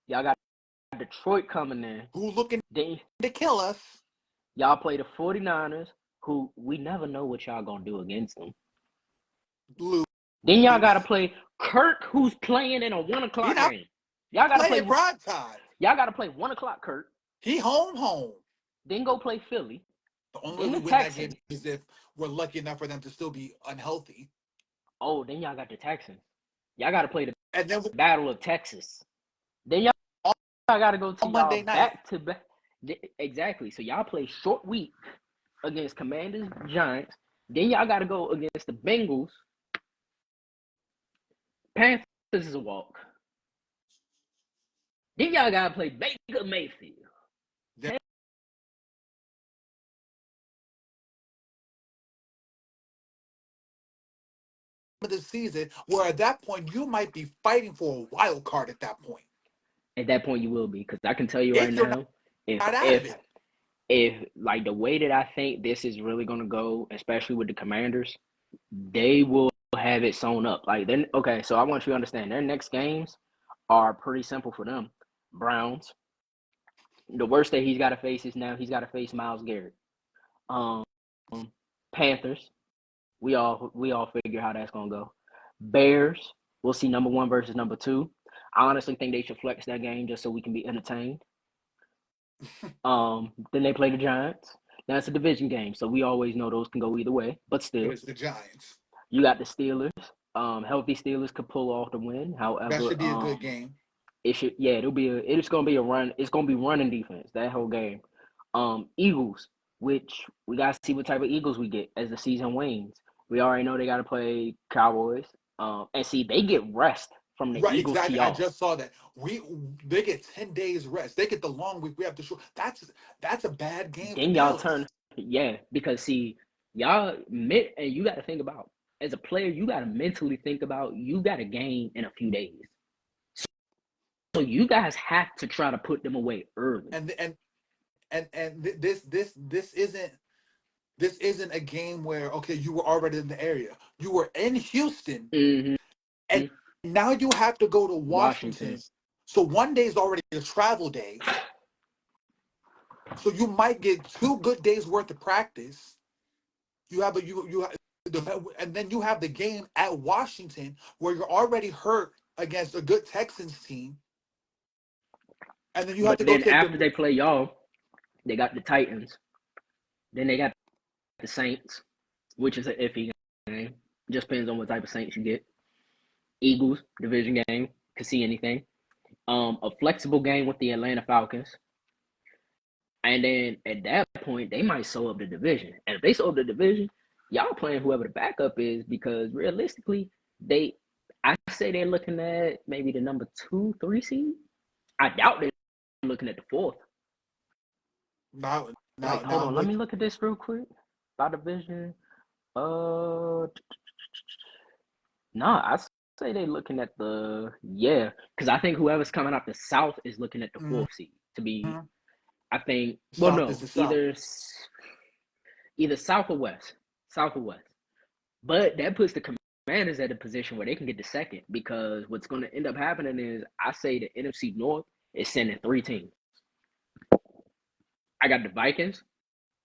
Y'all got Detroit coming in. Who looking to kill us. Y'all play the 49ers, who we never know what y'all going to do against them. Blue. Then y'all got to play Kirk, who's playing in a 1 o'clock game. Y'all got to play prime time. Y'all got to play 1 o'clock Kirk. He home. Then go play Philly. The only way we win that game is if we're lucky enough for them to still be unhealthy. Oh, then y'all got the Texans. Y'all got to play the Battle of Texas. Then y'all got to go to Monday night. Back to back. Exactly. So y'all play short week against Commanders, Giants. Then y'all got to go against the Bengals. Panthers is a walk. Then y'all got to play Baker Mayfield. Of the season, where at that point you might be fighting for a wild card. At that point you will be, because I can tell you right now, if like the way that I think this is really going to go, especially with the Commanders, they will have it sewn up. Like, then okay, so I want you to understand their next games are pretty simple for them. Browns. The worst that he's got to face is now he's got to face Myles Garrett. Panthers. We all figure how that's gonna go. Bears. We'll see number 1 versus number 2. I honestly think they should flex that game just so we can be entertained. Then they play the Giants. That's a division game, so we always know those can go either way. But still, it's the Giants. You got the Steelers. Healthy Steelers could pull off the win. However, that should be a good game. It's gonna be a run. It's gonna be running defense that whole game. Eagles, which we gotta see what type of Eagles we get as the season wanes. We already know they gotta play Cowboys. And see, they get rest from the Eagles. Exactly. I just saw that. They get 10 days rest. They get the long week. We have to show. That's a bad game. Then y'all turn, because see, y'all and you got to think about, as a player, you got to mentally think about, you got a game in a few days. So you guys have to try to put them away early. And this isn't a game where, okay, you were already in the area. You were in Houston, and now you have to go to Washington. So 1 day is already a travel day. So you might get 2 good days worth of practice. And then you have the game at Washington where you're already hurt against a good Texans team. And then you have to go after they play y'all, they got the Titans. Then they got the Saints, which is an iffy game. Just depends on what type of Saints you get. Eagles division game, could see anything. A flexible game with the Atlanta Falcons. And then at that point, they might sew up the division. And if they sew up the division, y'all playing whoever the backup is, because realistically, I say they're looking at maybe the number 2, 3 seed. I doubt they're looking at the 4th. Now, Hold on, let me look at this real quick. By division, I say they're looking at because I think whoever's coming out the South is looking at the 4th seed to be. I think either South or West, but that puts the Commanders at a position where they can get the 2nd, because what's going to end up happening is I say the NFC North is sending 3 teams. I got the Vikings,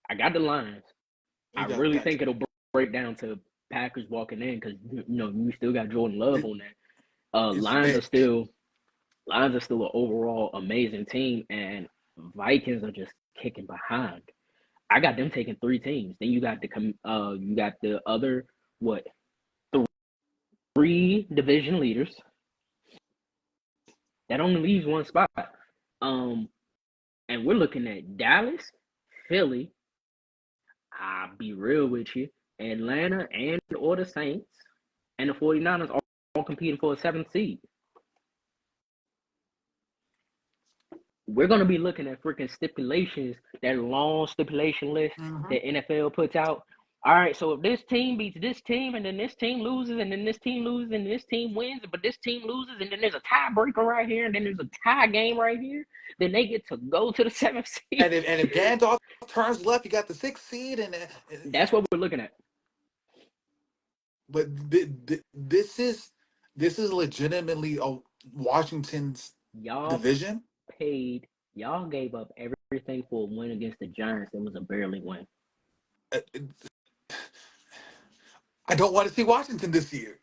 I got the Lions. I really think it'll break down to Packers walking in, because you still got Jordan Love on that. Lions are still an overall amazing team, and Vikings are just kicking behind. I got them taking 3 teams. Then you got the other 3 division leaders. That only leaves 1 spot. And we're looking at Dallas, Philly. I'll be real with you, Atlanta or the Saints and the 49ers all competing for a 7th seed. We're going to be looking at freaking stipulations, that long stipulation list that NFL puts out. All right, so if this team beats this team, and then this team loses, and then this team loses, and this team wins, but this team loses, and then there's a tiebreaker right here, and then there's a tie game right here, then they get to go to the 7th seed. And if Gandalf turns left, you got the 6th seed, and that's what we're looking at. But this is legitimately Washington's division. Y'all gave up everything for a win against the Giants. It was a barely win. I don't want to see Washington this year.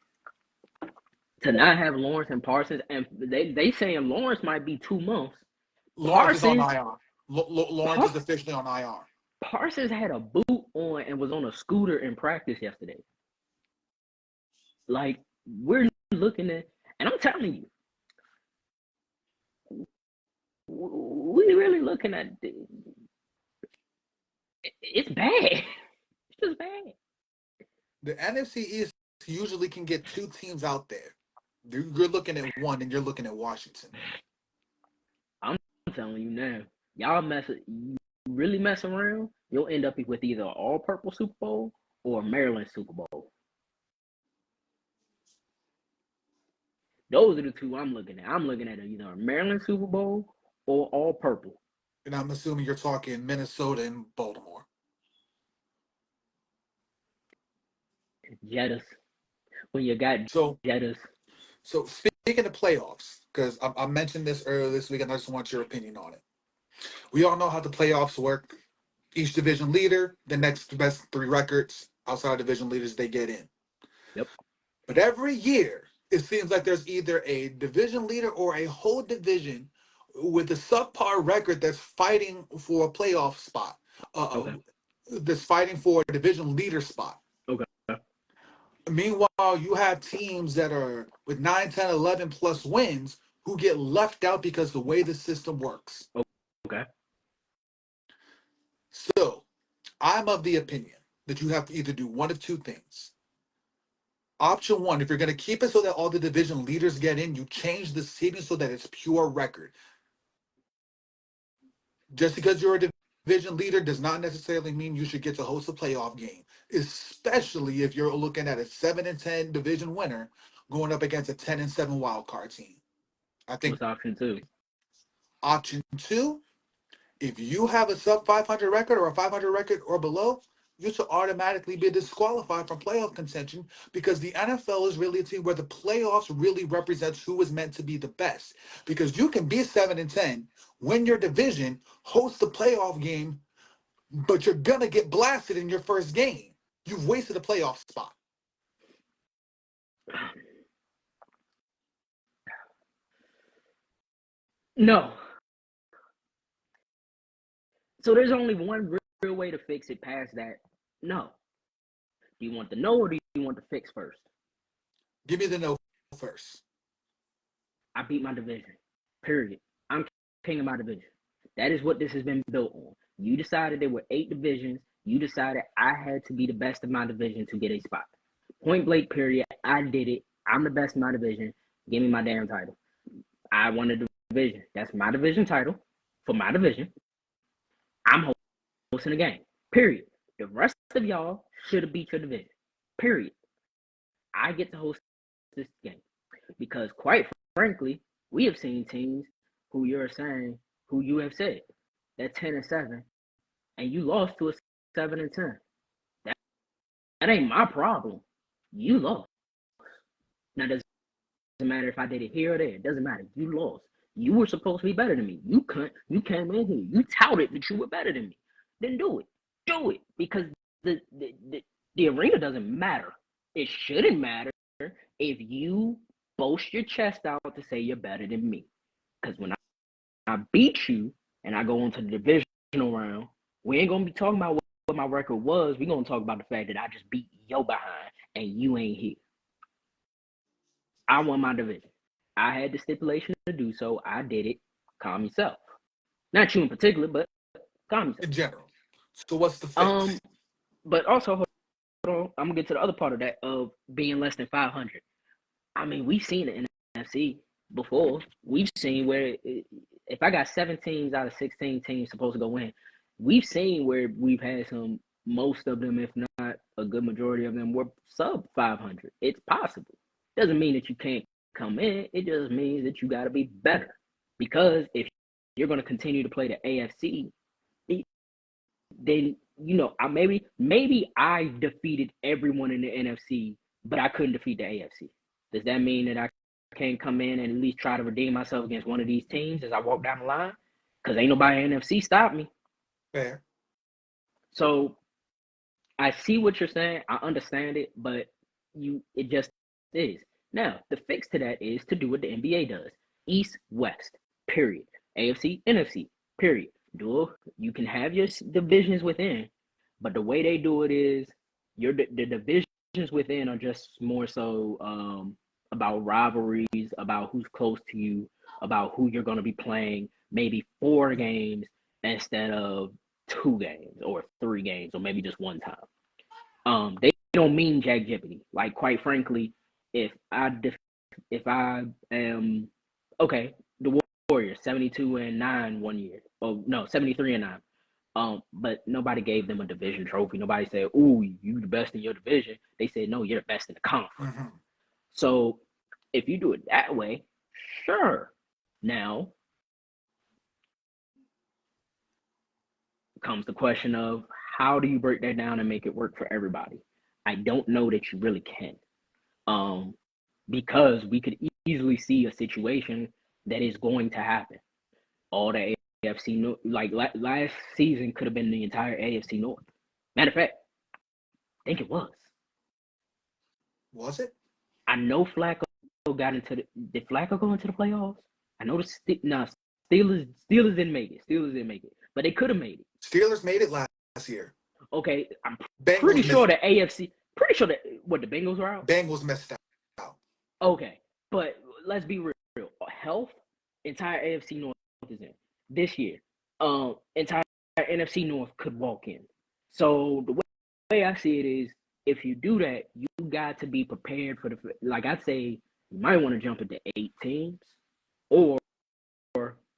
To not have Lawrence and Parsons, and they saying Lawrence might be 2 months. Lawrence is on IR. Lawrence is officially on IR. Parsons had a boot on and was on a scooter in practice yesterday. Like, we're looking at, and I'm telling you, we're really looking at, it's bad. It's just bad. The NFC East usually can get 2 teams out there. You're looking at 1, and you're looking at Washington. I'm telling you now, you really mess around, you'll end up with either an all-purple Super Bowl or a Maryland Super Bowl. Those are the 2 I'm looking at. I'm looking at either a Maryland Super Bowl or all purple. And I'm assuming you're talking Minnesota and Baltimore. Jettas. When you got Jettas. So speaking of playoffs, because I mentioned this earlier this week, and I just want your opinion on it. We all know how the playoffs work. Each division leader, the next best 3 records outside of division leaders, they get in. Yep. But every year, it seems like there's either a division leader or a whole division with a subpar record that's fighting for a playoff spot. That's fighting for a division leader spot. Okay. Meanwhile, you have teams that are with 9, 10, 11 plus wins who get left out because the way the system works. Okay. So, I'm of the opinion that you have to either do one of 2 things. Option 1, if you're going to keep it so that all the division leaders get in, you change the seeding so that it's pure record. Just because you're a division leader does not necessarily mean you should get to host a playoff game, especially if you're looking at a 7-10 division winner going up against a 10-7 wild card team. I think. What's option 2? Option 2, if you have a sub 500 record or a 500 record or below, you should automatically be disqualified from playoff contention, because the NFL is really a team where the playoffs really represents who is meant to be the best. Because you can be 7-10, win your division, host the playoff game, but you're going to get blasted in your first game. You've wasted a playoff spot. No. So there's only one real way to fix it past that. No. Do you want the no, or do you want the fix first? Give me the no first. I beat my division. Period. I'm king of my division. That is what this has been built on. You decided there were 8 divisions. You decided I had to be the best of my division to get a spot. Point blank, period. I did it. I'm the best in my division. Give me my damn title. I won the division. That's my division title for my division. I'm hosting the game. Period. The rest of y'all should have beat your division. Period. I get to host this game because, quite frankly, we have seen teams who you have said that 10-7, and you lost to a 7-10. That ain't my problem. You lost. Now, does it matter if I did it here or there? It doesn't matter. You lost. You were supposed to be better than me. You came in here. You touted that you were better than me. Then do it. Do it. Because the arena doesn't matter. It shouldn't matter if you boast your chest out to say you're better than me. Because when I beat you and I go into the divisional round, we ain't going to be talking about what my record was. We're going to talk about the fact that I just beat your behind and you ain't here. I won my division. I had the stipulation to do so. I did it. Calm yourself. Not you in particular, but calm yourself. In general. So what's the fix? But also, hold on, I'm going to get to the other part of that of being less than 500. I mean, we've seen it in the NFC before. We've seen where if I got 7 teams out of 16 teams supposed to go in, we've seen where we've had most of them, if not a good majority of them, were sub 500. It's possible. Doesn't mean that you can't come in. It just means that you got to be better. Because if you're going to continue to play the AFC, then, maybe I defeated everyone in the NFC, but I couldn't defeat the AFC. Does that mean that I can't come in and at least try to redeem myself against one of these teams as I walk down the line? Because ain't nobody in the NFC stop me. Fair. So I see what you're saying. I understand it, but it just is. Now, the fix to that is to do what the NBA does. East, West, period. AFC, NFC, period. You can have your divisions within, but the way they do it is the divisions within are just more so about rivalries, about who's close to you, about who you're going to be playing, maybe 4 games instead of 2 games or 3 games or maybe just one time. They don't mean jack jibbity. Like, quite frankly, if I am the Warriors 72-9 one year. Oh no, 73-9. But nobody gave them a division trophy. Nobody said, "Ooh, you the best in your division." They said, "No, you're the best in the conference." Mm-hmm. So if you do it that way, sure. Now comes the question of how do you break that down and make it work for everybody? I don't know that you really can. Because we could easily see a situation that is going to happen. All the AFC North, like last season, could have been the entire AFC North. Matter of fact, I think it was. Was it? I know Flacco got into did Flacco go into the playoffs? I know Steelers didn't make it. Steelers didn't make it, but they could have made it. Steelers made it last year. Okay, I'm Bengals pretty sure the AFC. Pretty sure that the Bengals were out. Bengals missed out. Okay, but let's be real. Health, entire AFC North is in this year. Entire NFC North could walk in. So the way I see it is, if you do that, you got to be prepared for like I'd say, you might want to jump it to 8 teams, or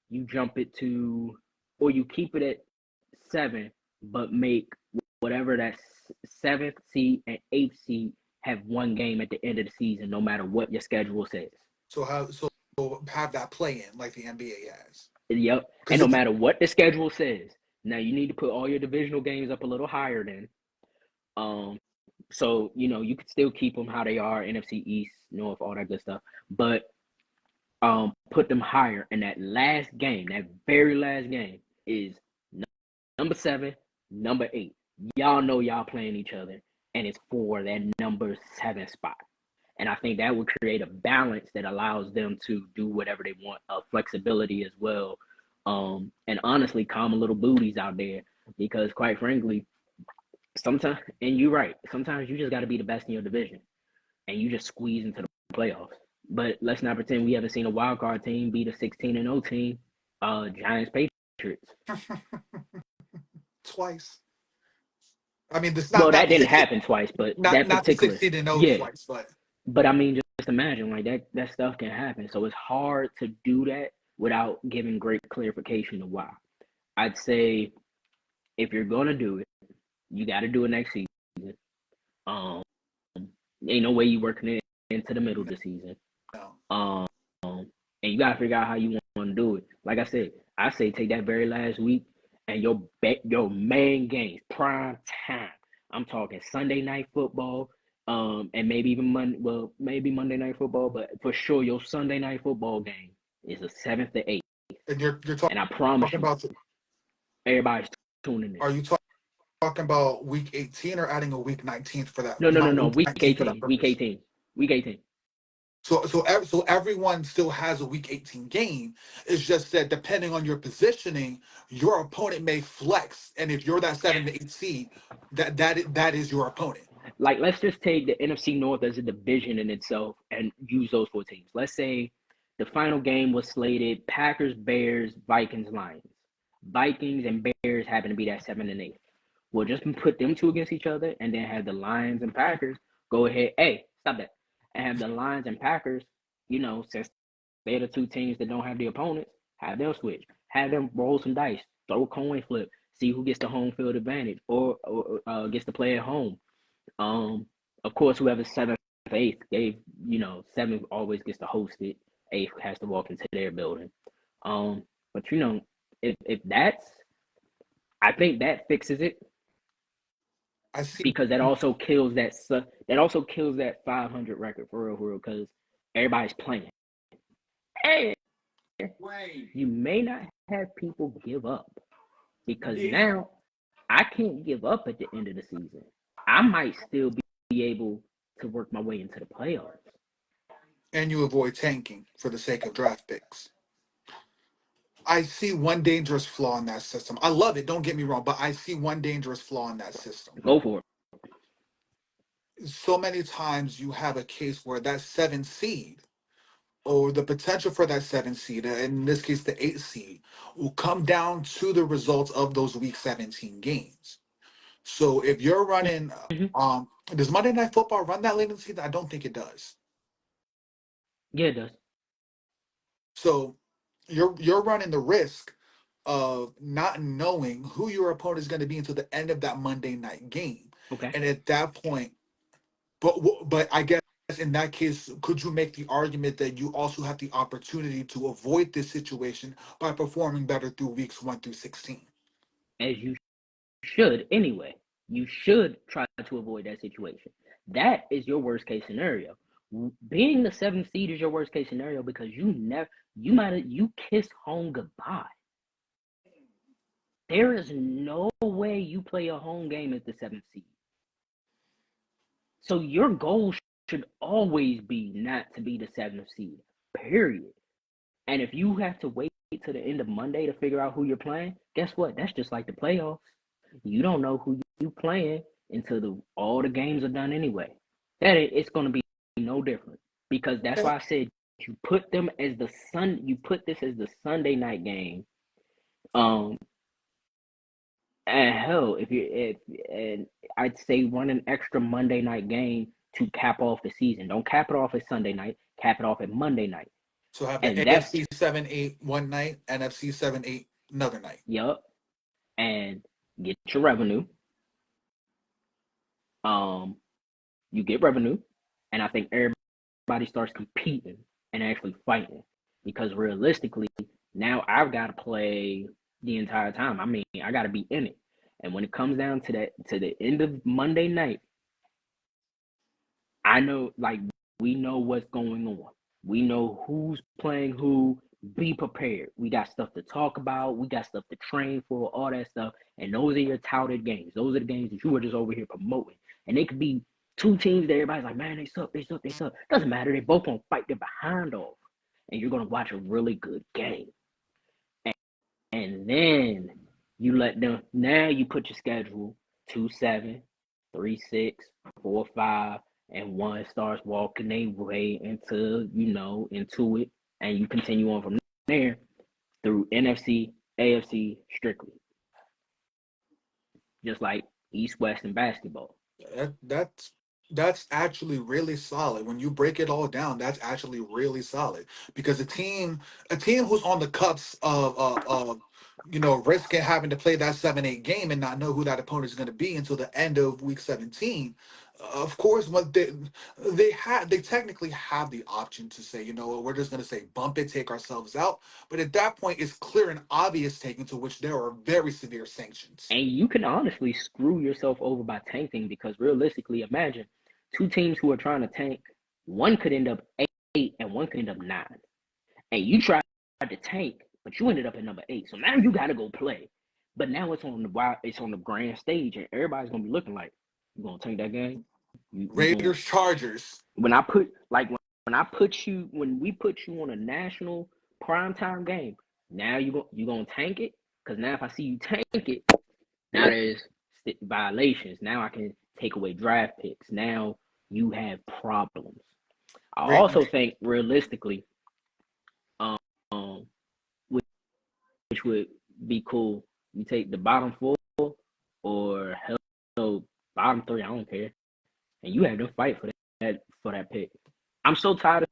you jump it to, or you keep it at 7, but make whatever that 7th seed and 8th seed have 1 game at the end of the season, no matter what your schedule says. So have that play in like the NBA has. Yep. And no matter what the schedule says, now you need to put all your divisional games up a little higher then. So, you could still keep them how they are, NFC East, North, all that good stuff. But put them higher. And that last game, that very last game is number 7, number 8. Y'all know y'all playing each other. And it's for that number 7 spot. And I think that would create a balance that allows them to do whatever they want, flexibility as well. And honestly, calm a little booties out there, because quite frankly, sometimes, and you're right, sometimes you just got to be the best in your division and you just squeeze into the playoffs. But let's not pretend we haven't seen a wild card team beat a 16-0 team. Giants Patriots. Twice. I mean, this Well, not that the didn't 16, happen twice, but that not the particular, 16-0 yeah. twice, but But I mean, just imagine like that stuff can happen. So it's hard to do that without giving great clarification of why. I'd say if you're gonna do it, you got to do it next season. Um, ain't no way you working it into the middle of the season. no. Um, and you gotta figure out how you want to do it. Like I say take that very last week and your main games, prime time. I'm talking Sunday night football, and maybe even maybe Monday night football, but for sure your Sunday night football game is the 7th to 8th. And you're And I promise talking you, about everybody's tuning in. are you talking about week 18 or adding a week 19th for that? No. Week Week 19 for that 18. Week purpose. 18. Week 18. So everyone still has a week 18 game. It's just that depending on your positioning, your opponent may flex, and if you're that 7 to 8 seed, that is your opponent. Like, let's just take the NFC North as a division in itself and use those 4 teams. Let's say the final game was slated Packers, Bears, Vikings, Lions. Vikings and Bears happen to be that 7 and 8. We'll just put them two against each other and then have the Lions and Packers go ahead. Hey, stop that. And have the Lions and Packers, since they're the 2 teams that don't have the opponents, have them switch. Have them roll some dice, throw a coin flip, see who gets the home field advantage or gets to play at home. Of course, whoever's 7th, 8th, seventh always gets to host it. 8th has to walk into their building. But if that's, I think that fixes it. I see. Because that also kills that 500 record for real, because everybody's playing. And you may not have people give up because now I can't give up at the end of the season. I might still be able to work my way into the playoffs. And you avoid tanking for the sake of draft picks. I see one dangerous flaw in that system. I love it, don't get me wrong, but I see one dangerous flaw in that system. Go for it. So many times you have a case where that 7 seed or the potential for that 7 seed, in this case the 8 seed, will come down to the results of those week 17 games. So if you're running, does Monday Night Football run that late in the season? I don't think it does. Yeah, it does. So you're running the risk of not knowing who your opponent is going to be until the end of that Monday night game. Okay. And at that point, but I guess in that case, could you make the argument that you also have the opportunity to avoid this situation by performing better through weeks 1 through 16? As you should anyway. You should try to avoid that situation. That is your worst case scenario. Being the 7th seed is your worst case scenario because you kiss home goodbye. There is no way you play a home game as the 7th seed. So your goal should always be not to be the 7th seed, period. And if you have to wait to the end of Monday to figure out who you're playing, guess what? That's just like the playoffs. You don't know who you playing until all the games are done anyway. It's going to be no different because that's why I said you put this as the Sunday night game. And hell, and I'd say run an extra Monday night game to cap off the season. Don't cap it off at Sunday night. Cap it off at Monday night. So have the AFC 7-8 one night, NFC 7-8 another night. Yup. And get your revenue. You get revenue, and I think everybody starts competing and actually fighting because realistically, now I've got to play the entire time. I mean, I got to be in it. And when it comes down to the end of Monday night, I know, like, we know what's going on. We know who's playing who. Be prepared. We got stuff to talk about. We got stuff to train for, all that stuff. And those are your touted games. Those are the games that you were just over here promoting. And they could be 2 teams that everybody's like, man, they suck. Doesn't matter. They both gonna fight their behind off. And you're gonna watch a really good game. And then you let them, now you put your schedule 2-7, 3-6, 4-5, and one starts walking their way into it, and you continue on from there through NFC, AFC strictly, just like East West in basketball. That's actually really solid. When you break it all down, that's actually really solid because a team who's on the cups of risking having to play that 7-8 game and not know who that opponent is going to be until the end of week 17. Of course, what they technically have the option to say, you know what, we're just going to say bump it, take ourselves out. But at that point, it's clear and obvious taken to which there are very severe sanctions. And you can honestly screw yourself over by tanking because realistically, imagine two teams who are trying to tank. One could end up 8 and one could end up 9. And you tried to tank, but you ended up at number 8. So now you got to go play. But now it's on the grand stage, and everybody's gonna be looking like, you gonna tank that game? You going Raiders, Chargers. when we put you on a national primetime game, now you gonna tank it? Because now if I see you tank it, now there's violations. Now I can take away draft picks. Now you have problems. I Ra- also think realistically, um, which would be cool. You take the bottom 4 or hell bottom 3. I don't care, and you have them fight for that pick. I'm so tired of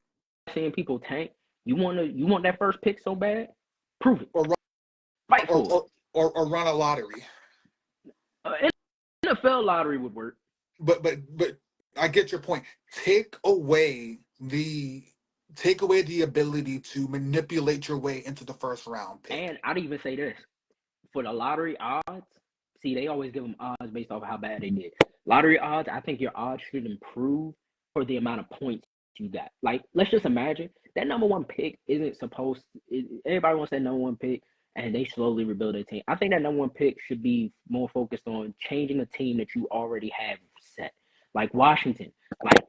seeing people tank. You want that first pick so bad? Prove it. or Fight or for it. or run a lottery. Uh, NFL lottery would work. But I get your point. Take away the ability to manipulate your way into the first round pick. And I'd even say this for the lottery odds. See, they always give them odds based off of how bad they did. Lottery odds, I think your odds should improve for the amount of points you got. Like, let's just imagine that number one pick isn't supposed. Everybody wants that number one pick, and they slowly rebuild their team. I think that number one pick should be more focused on changing a team that you already have set, like Washington, like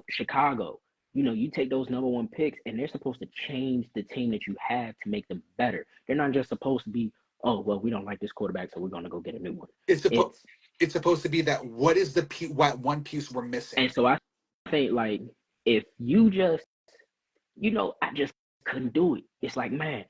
Chicago. You take those number one picks, and they're supposed to change the team that you have to make them better. They're not just supposed to be, oh well, we don't like this quarterback, so we're gonna go get a new one. It's supposed It's it's supposed to be that what is the what one piece we're missing? and so I think like if you just I just couldn't do it. It's like, man,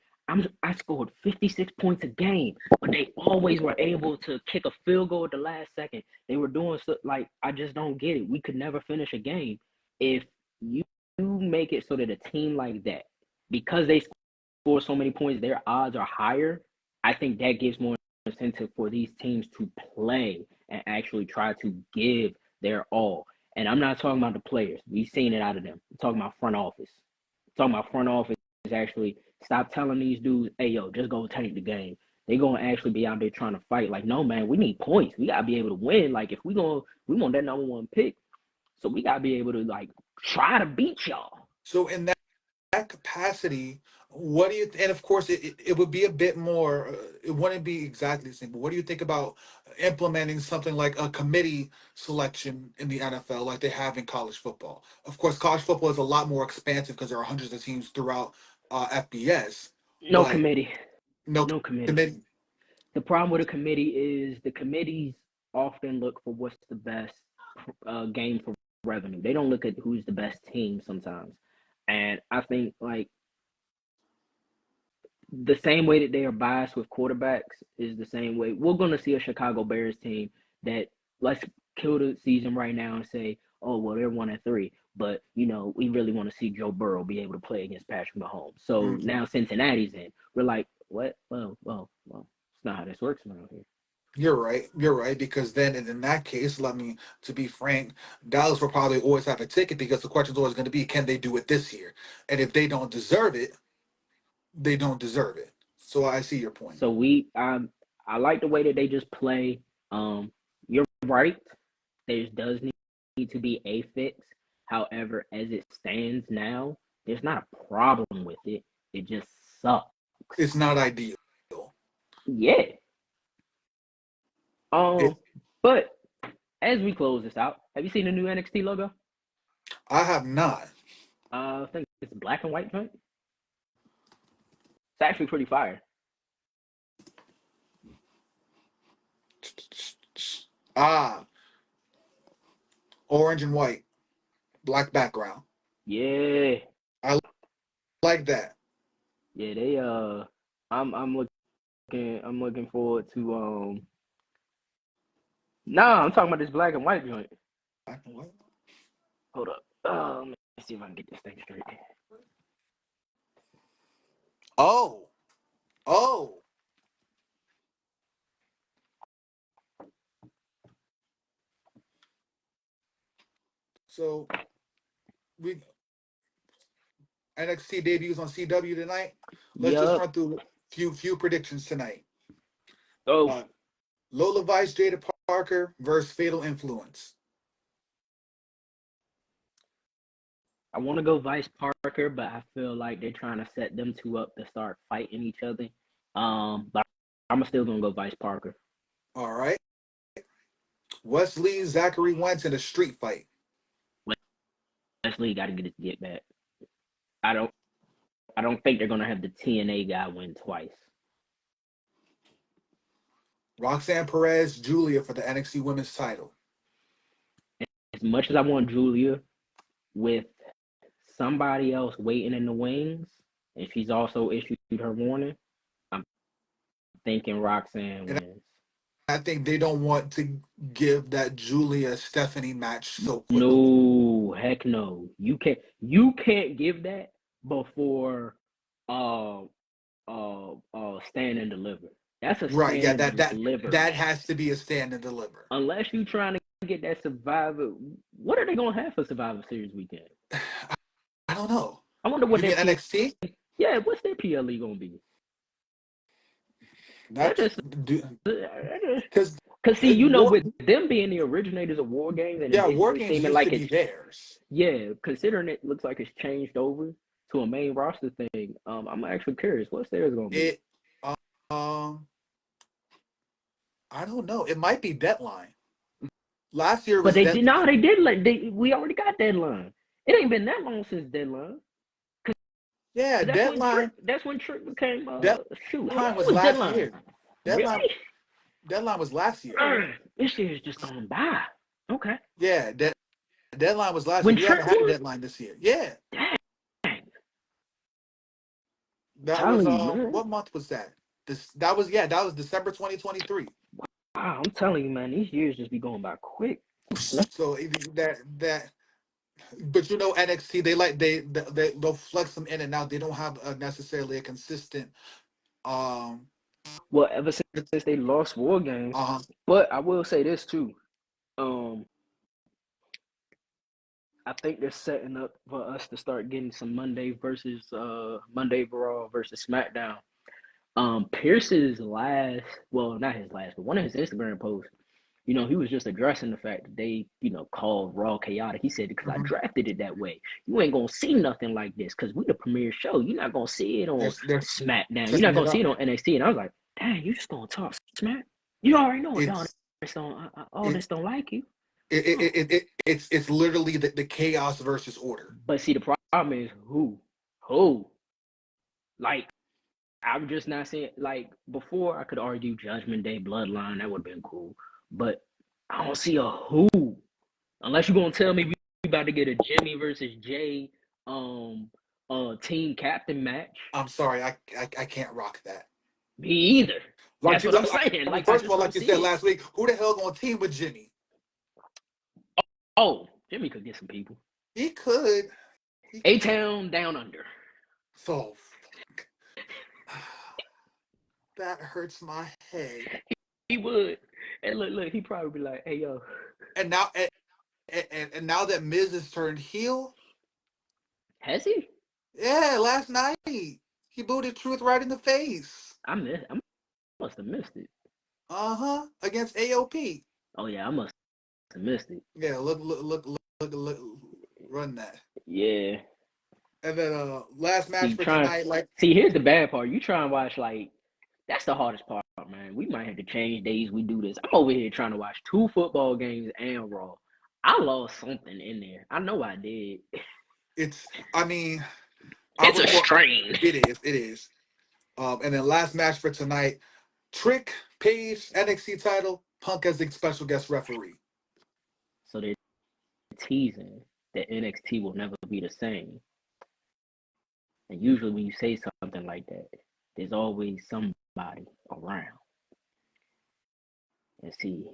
I scored 56 points a game, but they always were able to kick a field goal at the last second. They were doing so like I just don't get it. We could never finish a game if you make it so that a team like that, because they score so many points, their odds are higher. I think that gives more incentive for these teams to play and actually try to give their all. And I'm not talking about the players. We've seen it out of them. I'm talking about front office. I'm talking about front office actually stop telling these dudes, hey yo, just go tank the game. They gonna actually be out there trying to fight. Like, no man, we need points. We gotta be able to win. Like if we want that number one pick, so we gotta be able to like try to beat y'all. So in that capacity, what do you? And of course, it would be a bit more. It wouldn't be exactly the same. But what do you think about implementing something like a committee selection in the NFL, like they have in college football? Of course, college football is a lot more expansive because there are hundreds of teams throughout FBS, No but committee. no No committee. committee. The problem with a committee is the committees often look for what's the best game for revenue. They don't look at who's the best team sometimes. And I think like the same way that they are biased with quarterbacks is the same way we're going to see a Chicago Bears team that let's kill the season right now and say, oh well, they're 1-3, but we really want to see Joe Burrow be able to play against Patrick Mahomes. So Mhm. now Cincinnati's in. We're like, what? Well, it's not how this works around here. You're right. You're right. Because then, in that case, let me, to be frank, Dallas will probably always have a ticket because the question's always going to be, can they do it this year? And if they don't deserve it, they don't deserve it. So I see your point. So I like the way that they just play. You're right. There does need to be a fix. However, as it stands now, there's not a problem with it. It just sucks. It's not ideal. Yeah. It, But as we close this out, have you seen the new NXT logo? I have not. I think it's black and white joint. It's actually pretty fire. Ah, orange and white. black background. Yeah. I like that. Yeah, they I'm looking forward to Nah, I'm talking about this black and white joint. Black and white. Hold up. Let me see if I can get this thing straight. Oh, oh. So we NXT debuts on CW tonight. Let's just Yup. run through few predictions tonight. Oh, Uh, Lola Vice, Jada Parker versus Fatal Influence. I want to go Vice Parker, but I feel like they're trying to set them two up to start fighting each other. But I'm still gonna go Vice Parker. All right. Wesley, Zachary Wentz in a street fight. Wesley got to get back. I don't think they're gonna have the TNA guy win twice. Roxanne Perez, Julia for the NXT Women's title. As much as I want Julia, with somebody else waiting in the wings, and she's also issued her warning, I'm thinking Roxanne And wins. I think they don't want to give that Julia Stephanie match so quickly. No, heck no. You can't give that before stand and deliver. That's a Right. stand Yeah, and deliver that match. has to be a stand and deliver. Unless you trying to get that Survivor, what are they gonna have for Survivor Series weekend? I don't know. I wonder what You mean their NXT? yeah, what's their PLE gonna be? That That's just because because see, you know, with them being the originators of War Games and yeah, it War Games seeming used to like be it's theirs. yeah, considering it looks like it's changed over to a main roster thing. I'm actually curious, what's theirs gonna be? It um I don't know. It might be Deadline. Last year But was they did Deadline. not. They did like we already got Deadline. It ain't been that long since Deadline. Yeah, That's when Trick. Deadline. That's when Trick became. Shoot, how Deadline long was was last Deadline? year. Deadline. Really? Deadline was last year. This year's just gone by. Okay. Yeah, Deadline was last year. When We Trick haven't had a won, deadline this year. Yeah, dang, that was telling you, man. what month was that? That was December 2023. Wow, I'm telling you, man. These years just be going by quick. So that but you know NXT they'll flex them in and out. They don't have necessarily a consistent um Well, ever since they lost War Games, uh but I will say this too. Um, I think they're setting up for us to start getting some Monday Raw versus SmackDown. Pierce's last, well, not his last, but one of his Instagram posts, you know, he was just addressing the fact that they, you know, called Raw chaotic. He said, because I mhm. drafted it that way. You ain't gonna see nothing like this because we the premier show. You're not gonna see it on They're SmackDown. You're setting not it gonna see up. it on NXT. And I was like, dang, you just gonna talk smack? You already know it, It's all it this don't like you. it's literally the chaos versus order. But see, the problem is who, like. I'm just not saying like before I could argue Judgment Day, Bloodline, that would have been cool. But I don't see a who. Unless you're gonna tell me we about to get a Jimmy versus Jay team captain match. I'm sorry, I can't rock that. Me either. Like That's you, what I'm saying. I mean, Like I first of just all, don't like you see said it. last week, who the hell gonna team with Jimmy? Oh, Jimmy could get some people. He could. A-Town down under. So that hurts my head. He would. And look, he probably be like, hey yo. And now and now that Miz has turned heel, Has he? yeah, last night he booted Truth right in the face. I must have missed it. Against AOP. Oh yeah, I must have missed it. Yeah, look, run that. Yeah. And then last match for tonight, like See, here's the bad part. You try and watch like that's the hardest part, man. We might have to change days we do this. I'm over here trying to watch 2 football games and Raw. I lost something in there. I know I did. it's I mean It's a strain. It is. And then last match for tonight, Trick Page NXT title, Punk as the special guest referee. So they're teasing. that NXT will never be the same. And usually when you say something like that, there's always somebody around. And see,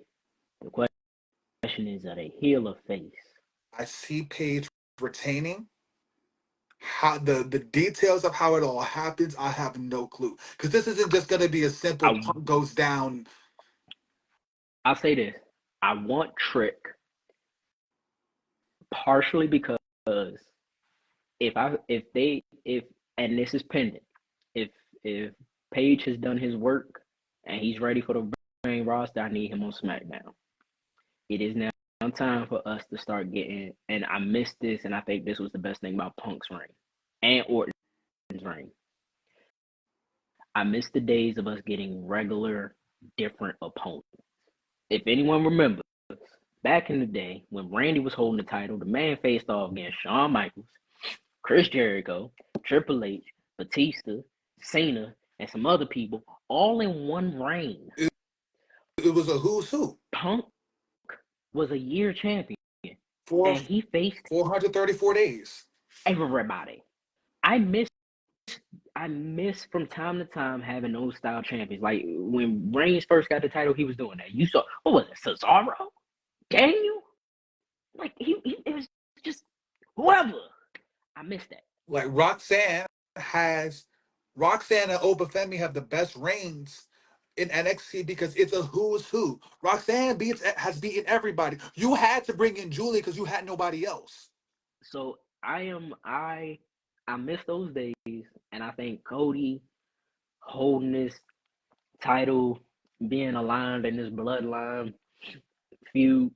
the question is, are they heel or face? I see Paige retaining. How the details of how it all happens, I have no clue. Because this isn't just going to be a simple I, Punk goes down. I'll say this. I want Trick partially because if and this is pending, if Paige has done his work and he's ready for the main roster, I need him on SmackDown. It is now time for us to start getting, and I missed this, and I think this was the best thing about Punk's reign and Orton's reign. I missed the days of us getting regular, different opponents. If anyone remembers, back in the day when Randy was holding the title, the man faced off against Shawn Michaels, Chris Jericho, Triple H, Batista, Cena, and some other people, all in one reign. It was a who's who. Punk was a year champion, and he faced 434 days. Everybody. I miss from time to time having those style champions. Like when Reigns first got the title, he was doing that. You saw, what was it, Cesaro? Daniel? Like it was just whoever. I missed that. Like Roxanne and Oba Femi have the best reigns in NXT because it's a who's who. Roxanne has beaten everybody. You had to bring in Julie because you had nobody else. So I miss those days, and I think Cody holding this title, being aligned in this bloodline feud,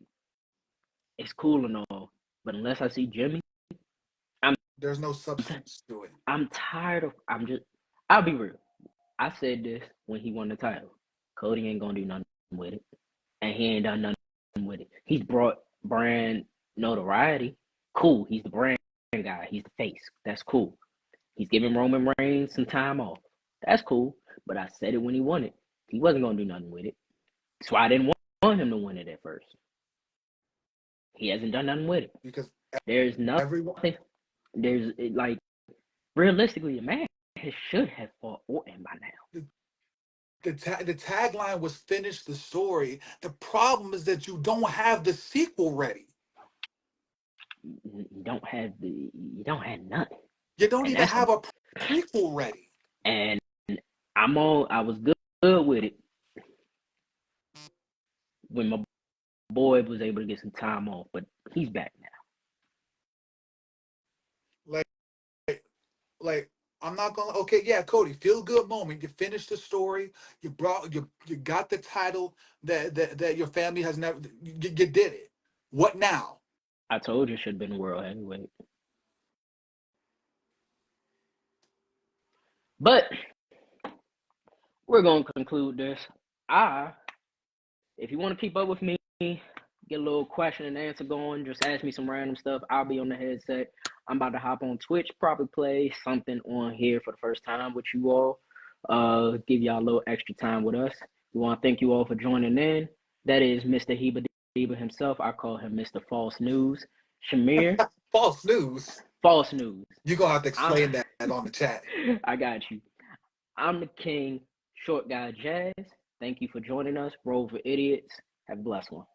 it's cool and all. But unless I see Jimmy, there's no substance to it. I'm tired of. I'll be real. I said this when he won the title. Cody ain't gonna do nothing with it, and he ain't done nothing with it. He's brought brand notoriety. Cool. He's the brand guy. He's the face. That's cool. He's giving Roman Reigns some time off. That's cool. But I said it when he won it. He wasn't gonna do nothing with it. So I didn't want him to win it at first. He hasn't done nothing with it. Because there's nothing. Everyone. There's like realistically, a man should have fought Orton by now. The tagline was finish the story. The problem is that you don't have the sequel ready. You don't have nothing. You don't even have a prequel ready. And I was good with it when my boy was able to get some time off, but he's back now. Like I'm not gonna. Okay, yeah, Cody, feel good moment. You finished the story. You got the title that your family has never. You did it. What now? I told you it should have been world heavyweight. But we're gonna conclude this. If you want to keep up with me, get a little question and answer going, just ask me some random stuff. I'll be on the headset. I'm about to hop on Twitch, probably play something on here for the first time with you all. Give y'all a little extra time with us. We want to thank you all for joining in. That is Mr. Heba Deba himself. I call him Mr. False News. Shamir. False news. False news. You're going to have to explain that on the chat. I got you. I'm the king, Short Guy Jazz. Thank you for joining us. Roll for Idiots. Have a blessed one.